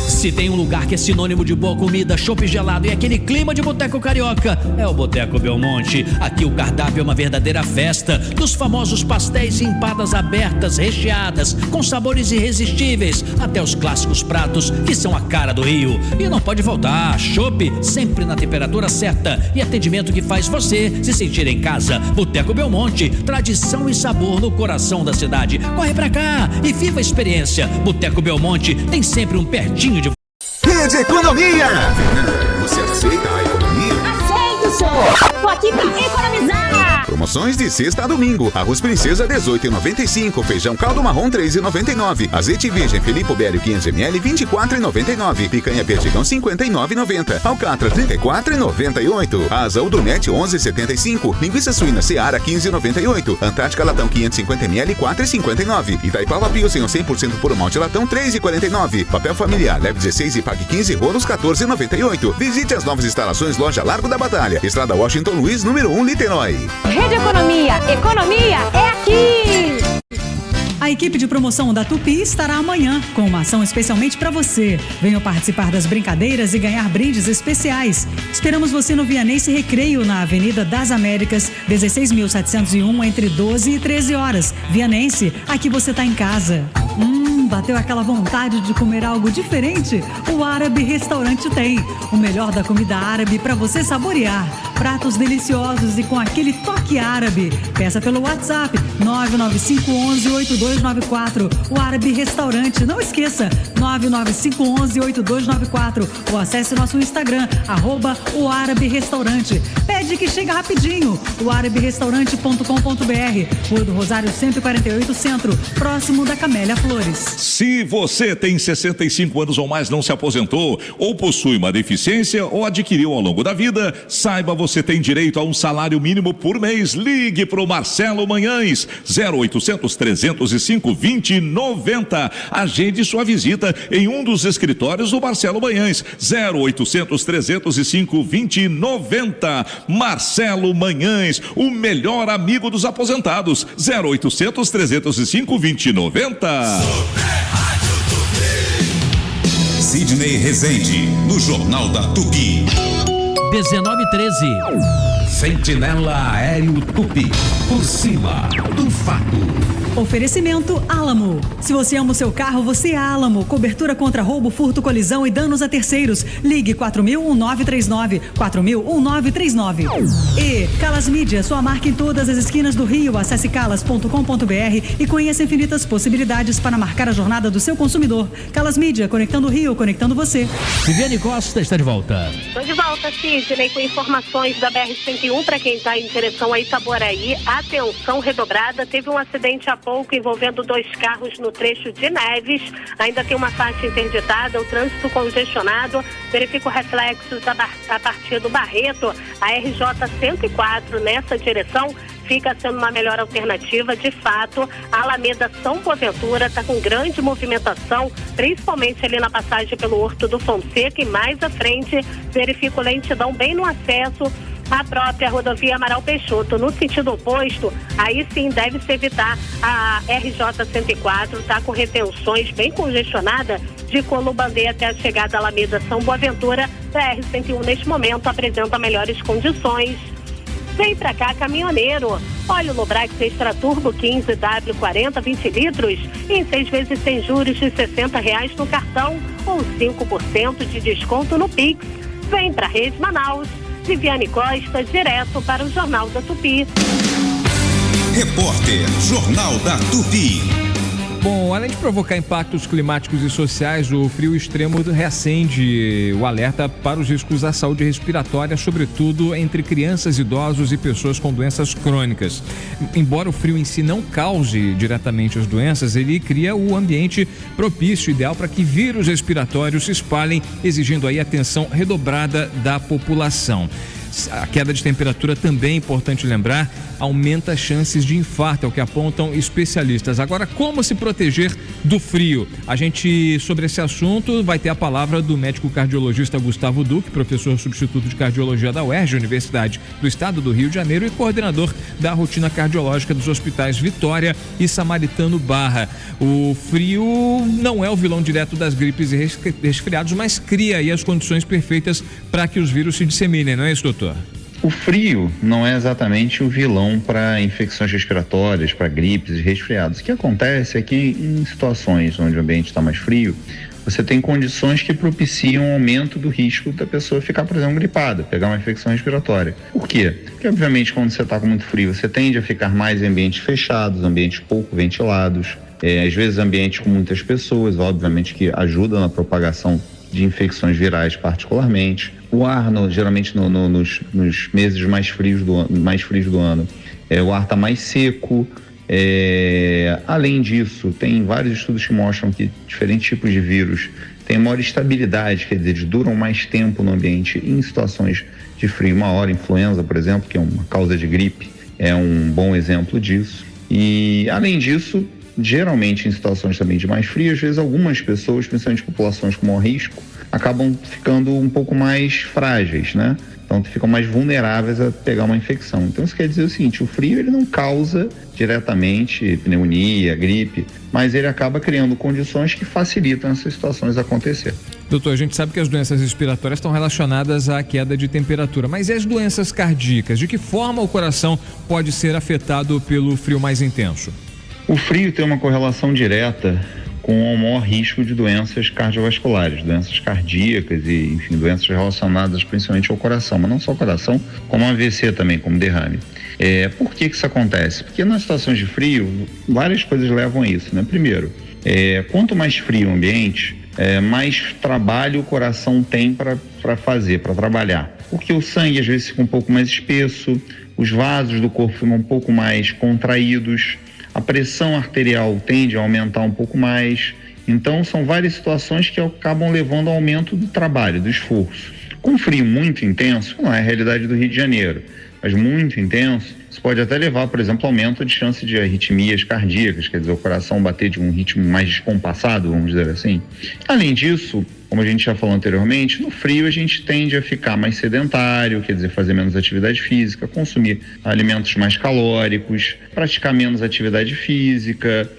Se tem um lugar que é sinônimo de boa comida, chopp gelado e aquele clima de boteco carioca, é o Boteco Belmonte. Aqui o cardápio é uma verdadeira festa, dos famosos pastéis e empadas abertas, recheadas, com sabores irresistíveis, até os clássicos pratos que são a cara do Rio. E não pode faltar, chopp sempre na temperatura certa e atendimento que faz você se sentir em casa. Boteco Belmonte, tradição e sabor no coração da cidade. Corre pra cá e viva a experiência. Boteco Belmonte tem sempre um pertinho de Rede Economia. Você aceita a economia? Aceito, senhor. Tô aqui pra economizar. Promoções de sexta a domingo. Arroz Princesa 18,95. Feijão caldo marrom 3,99. Azeite virgem Felipe Bério 500 ml 24,99. Picanha perdigão 59,90. Alcatra 34,98. Asa Udonete 11,75. Linguiça suína Seara 15,98. Antártica latão 550 ml 4,59. Itaipava Pilsen 100% puro malte latão 3,49. Papel familiar leve 16 e pague 15 rolos 14,98. Visite as novas instalações Loja Largo da Batalha, Estrada Washington São Luís, número 1, Niterói. Rede Economia. Economia é aqui! A equipe de promoção da Tupi estará amanhã com uma ação especialmente para você. Venha participar das brincadeiras e ganhar brindes especiais. Esperamos você no Vianense Recreio, na Avenida das Américas, 16.701, entre 12 e 13 horas. Vianense, aqui você tá em casa. Bateu aquela vontade de comer algo diferente? O Árabe Restaurante tem. O melhor da comida árabe para você saborear. Pratos deliciosos e com aquele toque árabe. Peça pelo WhatsApp 99511-8294. O Árabe Restaurante. Não esqueça, 99511-8294. Ou acesse nosso Instagram, @o Árabe Restaurante. Pede que chega rapidinho. O araberestaurante.com.br. Rua do Rosário 148 Centro, próximo da Camélia Flores. Se você tem 65 anos ou mais, não se aposentou, ou possui uma deficiência ou adquiriu ao longo da vida, saiba, você tem direito a um salário mínimo por mês. Ligue para o Marcelo Manhães, 0800-305-2090. Agende sua visita em um dos escritórios do Marcelo Manhães, 0800-305-2090. Marcelo Manhães, o melhor amigo dos aposentados, 0800-305-2090. Sidney Rezende, no Jornal da Tupi. 19:13. Sentinela Aéreo Tupi, por cima do fato. Oferecimento Álamo. Se você ama o seu carro, você é Álamo. Cobertura contra roubo, furto, colisão e danos a terceiros. Ligue 4000-1939. 4000-1939. E Calas Mídia, sua marca em todas as esquinas do Rio. Acesse calas.com.br e conheça infinitas possibilidades para marcar a jornada do seu consumidor. Calas Mídia, conectando o Rio, conectando você. Viviane Costa está de volta. Estou de volta, Sidney, com informações da BR-101 para quem está em direção a Itaboraí. Atenção redobrada, teve um acidente há pouco envolvendo 2 carros no trecho de Neves. Ainda tem uma faixa interditada, o trânsito congestionado. Verifica reflexos a partir do Barreto. A RJ-104 nessa direção fica sendo uma melhor alternativa. De fato, a Alameda São Boaventura está com grande movimentação, principalmente ali na passagem pelo Horto do Fonseca, e mais à frente verifico lentidão bem no acesso à própria rodovia Amaral Peixoto. No sentido oposto, aí sim deve-se evitar a RJ-104, está com retenções bem congestionada de Colubandê até a chegada à Alameda São Boaventura. A R-101 neste momento apresenta melhores condições. Vem pra cá, caminhoneiro. Óleo Lubrax Extra Turbo 15W40 20 litros em 6 vezes sem juros de R$60 no cartão ou 5% de desconto no Pix. Vem pra Rede Manaus. Viviane Costa, direto para o Jornal da Tupi. Repórter Jornal da Tupi. Bom, além de provocar impactos climáticos e sociais, o frio extremo reacende o alerta para os riscos à saúde respiratória, sobretudo entre crianças, idosos e pessoas com doenças crônicas. Embora o frio em si não cause diretamente as doenças, ele cria o ambiente propício, ideal para que vírus respiratórios se espalhem, exigindo aí atenção redobrada da população. A queda de temperatura também, é importante lembrar, aumenta as chances de infarto, é o que apontam especialistas. Agora, como se proteger do frio? A gente, sobre esse assunto, vai ter a palavra do médico cardiologista Gustavo Duque, professor substituto de cardiologia da UERJ, Universidade do Estado do Rio de Janeiro, e coordenador da rotina cardiológica dos hospitais Vitória e Samaritano Barra. O frio não é o vilão direto das gripes e resfriados, mas cria aí as condições perfeitas para que os vírus se disseminem, não é isso, doutor? O frio não é exatamente o vilão para infecções respiratórias, para gripes e resfriados. O que acontece é que em situações onde o ambiente está mais frio, você tem condições que propiciam o aumento do risco da pessoa ficar, por exemplo, gripada, pegar uma infecção respiratória. Por quê? Porque, obviamente, quando você está com muito frio, você tende a ficar mais em ambientes fechados, ambientes pouco ventilados, às vezes ambientes com muitas pessoas, obviamente que ajuda na propagação de infecções virais particularmente. O ar, geralmente nos meses mais frios do ano, o ar está mais seco. Além disso, tem vários estudos que mostram que diferentes tipos de vírus têm maior estabilidade, quer dizer, eles duram mais tempo no ambiente em situações de frio maior. Influenza, por exemplo, que é uma causa de gripe, é um bom exemplo disso. E, além disso, geralmente em situações também de mais frio, às vezes algumas pessoas, principalmente populações com maior risco, acabam ficando um pouco mais frágeis, né? Então Então ficam mais vulneráveis a pegar uma infecção. Então isso quer dizer o seguinte, o frio ele não causa diretamente pneumonia, gripe, mas ele acaba criando condições que facilitam essas situações acontecer. Doutor, a gente sabe que as doenças respiratórias estão relacionadas à queda de temperatura, mas e as doenças cardíacas? De que forma o coração pode ser afetado pelo frio mais intenso? O frio tem uma correlação direta com o maior risco de doenças cardiovasculares, doenças cardíacas e, enfim, doenças relacionadas principalmente ao coração, mas não só ao coração, como AVC também, como derrame. Por que isso acontece? Porque nas situações de frio, várias coisas levam a isso, né? Primeiro, quanto mais frio o ambiente, mais trabalho o coração tem para fazer, para trabalhar. Porque o sangue às vezes fica um pouco mais espesso, os vasos do corpo ficam um pouco mais contraídos, a pressão arterial tende a aumentar um pouco mais. Então são várias situações que acabam levando ao aumento do trabalho, do esforço. Com frio muito intenso, não é a realidade do Rio de Janeiro, mas muito intenso, isso pode até levar, por exemplo, ao aumento de chance de arritmias cardíacas, quer dizer, o coração bater de um ritmo mais descompassado, vamos dizer assim. Além disso, como a gente já falou anteriormente, no frio a gente tende a ficar mais sedentário, quer dizer, fazer menos atividade física, consumir alimentos mais calóricos, praticar menos atividade física,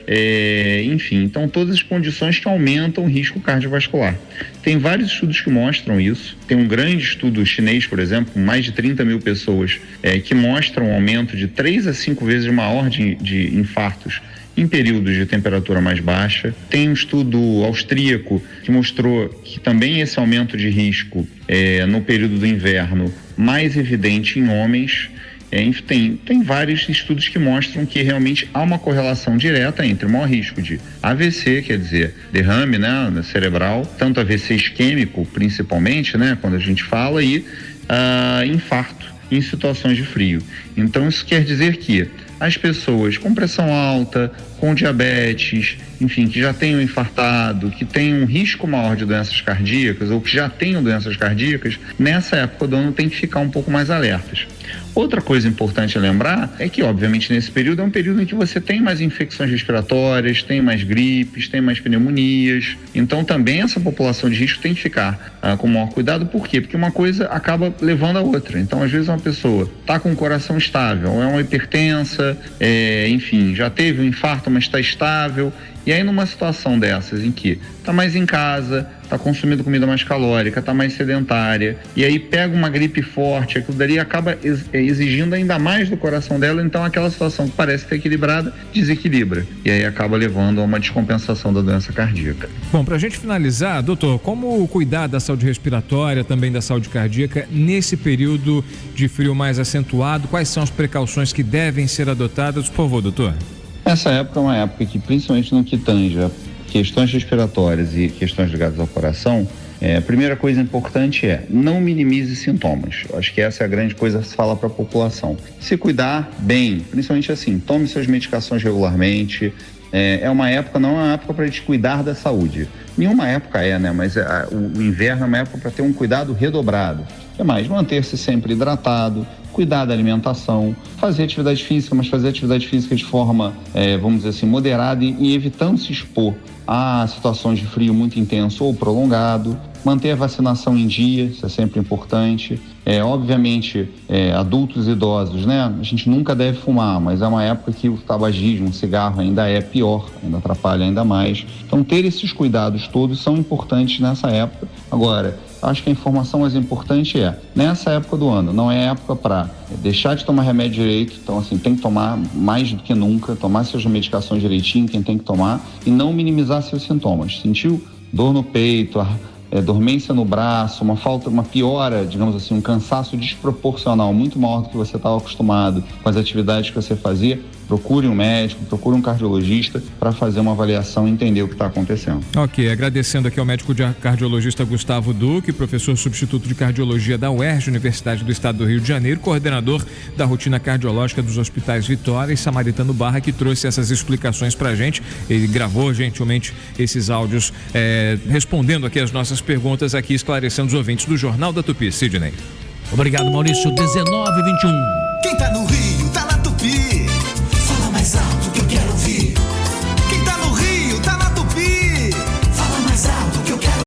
enfim, então todas as condições que aumentam o risco cardiovascular. Tem vários estudos que mostram isso. Tem um grande estudo chinês, por exemplo, com mais de 30 mil pessoas, que mostram um aumento de 3 a 5 vezes maior de infartos em períodos de temperatura mais baixa. Tem um estudo austríaco que mostrou que também esse aumento de risco no período do inverno mais evidente em homens. Tem vários estudos que mostram que realmente há uma correlação direta entre o maior risco de AVC, quer dizer, derrame, né, cerebral, tanto AVC isquêmico principalmente, né, quando a gente fala, e infarto em situações de frio. Então isso quer dizer que as pessoas com pressão alta, com diabetes, enfim, que já tenham infartado, que tenham um risco maior de doenças cardíacas ou que já tenham doenças cardíacas, nessa época do ano tem que ficar um pouco mais alertas. Outra coisa importante a lembrar é que, obviamente, nesse período é um período em que você tem mais infecções respiratórias, tem mais gripes, tem mais pneumonias. Então, também essa população de risco tem que ficar com maior cuidado. Por quê? Porque uma coisa acaba levando a outra. Então, às vezes, uma pessoa está com o coração estável, ou é uma hipertensa, enfim, já teve um infarto, mas está estável. E aí, numa situação dessas, em que está mais em casa, está consumindo comida mais calórica, está mais sedentária, e aí pega uma gripe forte, aquilo dali acaba exigindo ainda mais do coração dela, então aquela situação que parece ter equilibrada, desequilibra. E aí acaba levando a uma descompensação da doença cardíaca. Bom, para a gente finalizar, doutor, como cuidar da saúde respiratória, também da saúde cardíaca, nesse período de frio mais acentuado? Quais são as precauções que devem ser adotadas? Por favor, doutor. Essa época é uma época que, principalmente no que tange a questões respiratórias e questões ligadas ao coração, a primeira coisa importante é não minimize sintomas. Eu acho que essa é a grande coisa que se fala para a população. Se cuidar bem, principalmente assim, tome suas medicações regularmente. É uma época, não é uma época para a gente cuidar da saúde. Nenhuma época né? Mas o inverno é uma época para ter um cuidado redobrado. É mais, manter-se sempre hidratado, cuidar da alimentação, fazer atividade física, mas fazer atividade física de forma, vamos dizer assim, moderada e evitando se expor a situações de frio muito intenso ou prolongado, manter a vacinação em dia, isso é sempre importante. Obviamente, adultos e idosos, né? A gente nunca deve fumar, mas é uma época que o tabagismo, o cigarro ainda é pior, ainda atrapalha ainda mais. Então, ter esses cuidados todos são importantes nessa época. Agora, acho que a informação mais importante nessa época do ano, não é época para deixar de tomar remédio direito, então assim, tem que tomar mais do que nunca, tomar suas medicações direitinho, quem tem que tomar, e não minimizar seus sintomas. Sentiu dor no peito, dormência no braço, uma piora, digamos assim, um cansaço desproporcional, muito maior do que você estava acostumado com as atividades que você fazia, procure um médico, procure um cardiologista para fazer uma avaliação e entender o que está acontecendo. Ok, agradecendo aqui ao médico cardiologista Gustavo Duque, professor substituto de cardiologia da UERJ, Universidade do Estado do Rio de Janeiro, coordenador da rotina cardiológica dos hospitais Vitória e Samaritano Barra, que trouxe essas explicações para a gente. Ele gravou gentilmente esses áudios, respondendo aqui as nossas perguntas, aqui esclarecendo os ouvintes do Jornal da Tupi. Sidney. Obrigado, Maurício. 19h21. Quem tá no Rio, tá na Tupi. Fala mais alto que eu quero ouvir. Quem tá no Rio, tá na Tupi. Fala mais alto que eu quero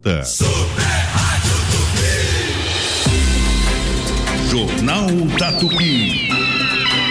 Super Rádio Tupi. Jornal da Tupi.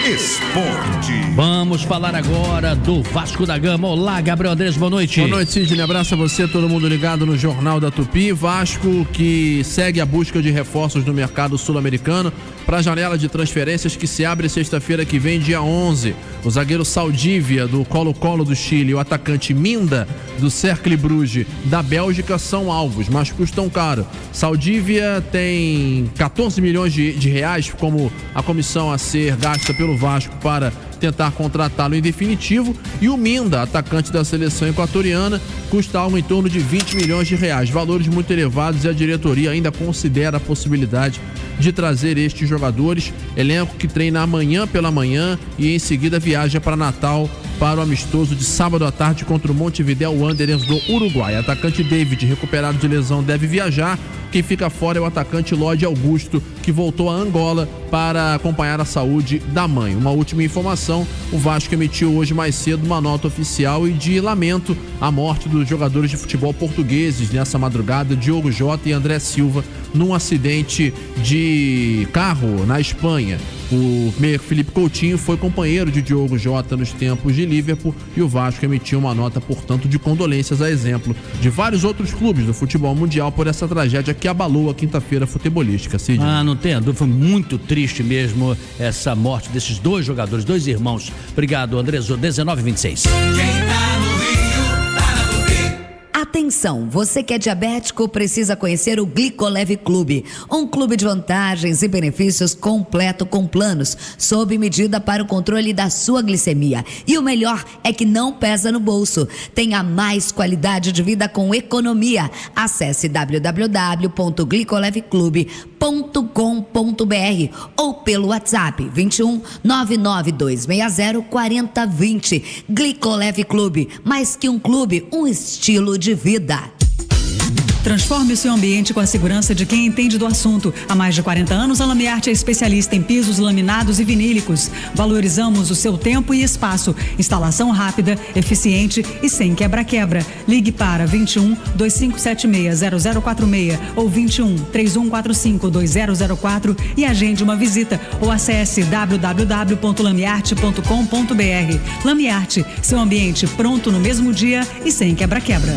Esporte. Vamos falar agora do Vasco da Gama. Olá, Gabriel Andrés, boa noite. Boa noite, Sidney. Abraço a você, todo mundo ligado no Jornal da Tupi. Vasco que segue a busca de reforços no mercado sul-americano para a janela de transferências que se abre sexta-feira que vem, dia 11. O zagueiro Saldívia, do Colo-Colo do Chile, e o atacante Minda, do Cercle Bruges, da Bélgica, são alvos, mas custam caro. Saldívia tem 14 milhões de reais como a comissão a ser gasta pelo Vasco para tentar contratá-lo em definitivo, e o Minda, atacante da seleção equatoriana, custa algo em torno de 20 milhões de reais, valores muito elevados, e a diretoria ainda considera a possibilidade de trazer estes jogadores. Elenco que treina amanhã pela manhã e em seguida viaja para Natal para o amistoso de sábado à tarde contra o Montevideo Wanderers do Uruguai. Atacante David, recuperado de lesão, deve viajar. Quem fica fora é o atacante Lloyd Augusto, que voltou a Angola para acompanhar a saúde da mãe. Uma última informação: o Vasco emitiu hoje mais cedo uma nota oficial e de lamento à morte dos jogadores de futebol portugueses nessa madrugada, Diogo Jota e André Silva, num acidente de carro na Espanha. O meia Felipe Coutinho foi companheiro de Diogo Jota nos tempos de Liverpool, e o Vasco emitiu uma nota, portanto, de condolências, a exemplo de vários outros clubes do futebol mundial, por essa tragédia que abalou a quinta-feira futebolística. Sidney. Não tenho dúvida, foi muito triste mesmo essa morte desses dois jogadores, dois irmãos. Obrigado, Andreso. 19h26. Atenção, você que é diabético precisa conhecer o Glicoleve Clube, um clube de vantagens e benefícios completo com planos sob medida para o controle da sua glicemia. E o melhor é que não pesa no bolso. Tenha mais qualidade de vida com economia. Acesse www.glicoleveclube.com.br ou pelo WhatsApp 21 99260 4020. Glicoleve Clube, mais que um clube, um estilo de vida. Transforme o seu ambiente com a segurança de quem entende do assunto. Há mais de 40 anos, a Lamiarte é especialista em pisos laminados e vinílicos. Valorizamos o seu tempo e espaço. Instalação rápida, eficiente e sem quebra-quebra. Ligue para 21 2576 0046 ou 21 3145 2004 e agende uma visita, ou acesse www.lamiarte.com.br. Lamiarte, seu ambiente pronto no mesmo dia e sem quebra-quebra.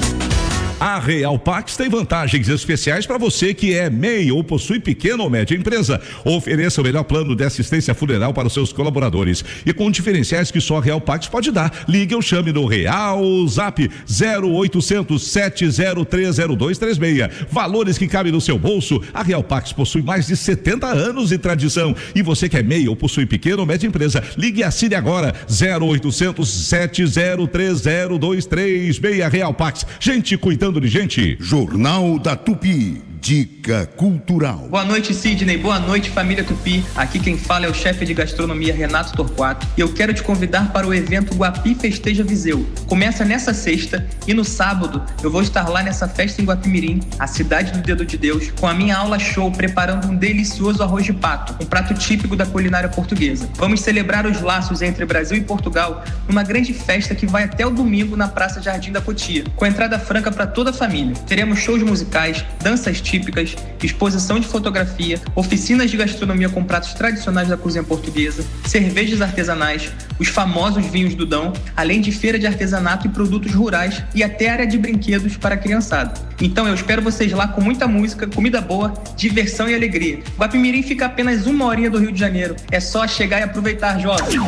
A Real Pax tem vantagens especiais para você que é MEI ou possui pequena ou média empresa. Ofereça o melhor plano de assistência funeral para os seus colaboradores e com diferenciais que só a Real Pax pode dar. Ligue ou chame no Real Zap 0800 7030236. Valores que cabem no seu bolso. A Real Pax possui mais de 70 anos de tradição. E você que é MEI ou possui pequena ou média empresa, ligue e assine agora 0800 7030236. Real Pax, gente cuidando de gente. Jornal da Tupi. Dica cultural. Boa noite, Sidney. Boa noite, família Tupi. Aqui quem fala é o chefe de gastronomia Renato Torquato e eu quero te convidar para o evento Guapi Festeja Viseu. Começa nessa sexta e no sábado eu vou estar lá nessa festa em Guapimirim, a cidade do Dedo de Deus, com a minha aula show preparando um delicioso arroz de pato, um prato típico da culinária portuguesa. Vamos celebrar os laços entre Brasil e Portugal numa grande festa que vai até o domingo na Praça Jardim da Cotia, com entrada franca para toda a família. Teremos shows musicais, danças típicas, exposição de fotografia, oficinas de gastronomia com pratos tradicionais da cozinha portuguesa, cervejas artesanais, os famosos vinhos do Dão, além de feira de artesanato e produtos rurais e até área de brinquedos para a criançada. Então eu espero vocês lá com muita música, comida boa, diversão e alegria. Guapimirim fica a apenas 1 horinha do Rio de Janeiro. É só chegar e aproveitar, jovem.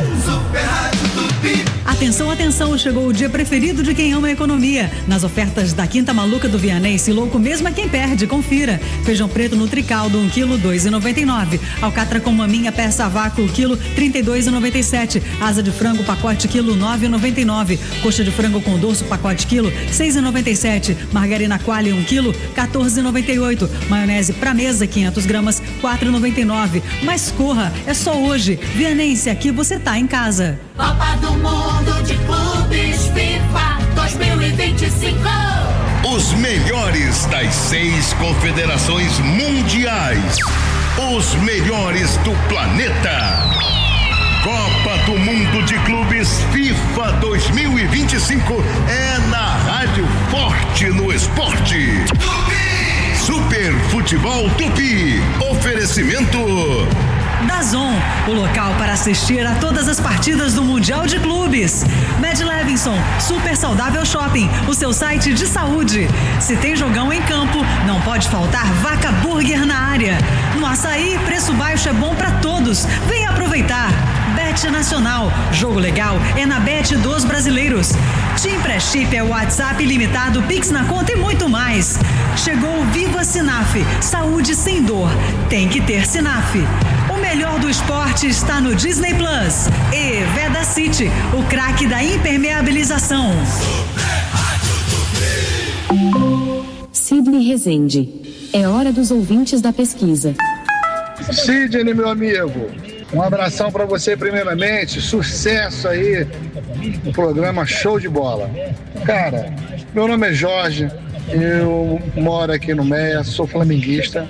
Atenção, atenção, chegou o dia preferido de quem ama a economia. Nas ofertas da Quinta Maluca do Vianney, se louco mesmo é quem perde, confira. Feijão preto no Tricaldo, 1 kg, 2,99. Alcatra com maminha, peça a vácuo, quilo, 32,97. Asa de frango, pacote, quilo, 9,99. Coxa de frango com dorso, pacote, quilo, 6,97. Margarina Qualy, 1 kg, 14,98. Maionese pra mesa, 500 gramas, 4,99. Mas corra, é só hoje. Viannense, aqui você tá em casa. Copa do Mundo de Clubes FIFA 2025. Os melhores das 6 confederações mundiais. Os melhores do planeta. Copa do Mundo de Clubes FIFA 2025 é na Rádio Forte no Esporte. Futebol Tupi. Oferecimento DAZN, o local para assistir a todas as partidas do Mundial de Clubes. Med Levinson, Super Saudável Shopping, o seu site de saúde. Se tem jogão em campo, não pode faltar Vaca Burger na área. No açaí, preço baixo é bom para todos. Venha aproveitar. Bet Nacional, jogo legal é na Bet dos Brasileiros. Tim Pré-Chip é o WhatsApp ilimitado, Pix na conta e muito mais. Chegou o Viva Sinaf, saúde sem dor. Tem que ter Sinaf. O melhor do esporte está no Disney Plus. E Veda City, o craque da impermeabilização. Sidney Rezende. É hora dos ouvintes da pesquisa. Sidney, meu amigo, um abração para você primeiramente, sucesso aí no programa Show de Bola. Cara, meu nome é Jorge, eu moro aqui no Meia, sou flamenguista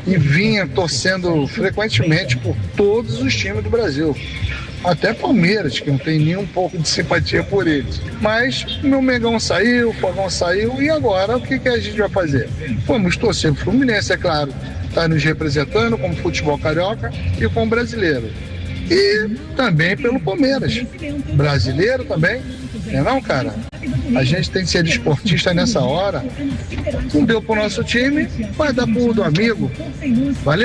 e vinha torcendo frequentemente por todos os times do Brasil. Até Palmeiras, que não tem nem um pouco de simpatia por eles. Mas meu Mengão saiu, o Fogão saiu, e agora o que a gente vai fazer? Vamos torcer pro Fluminense, é claro. Está nos representando como futebol carioca e como brasileiro. E também pelo Palmeiras. Brasileiro também. Não, cara? A gente tem que ser desportista nessa hora. Não deu pro nosso time, vai dar pro do amigo. Valeu?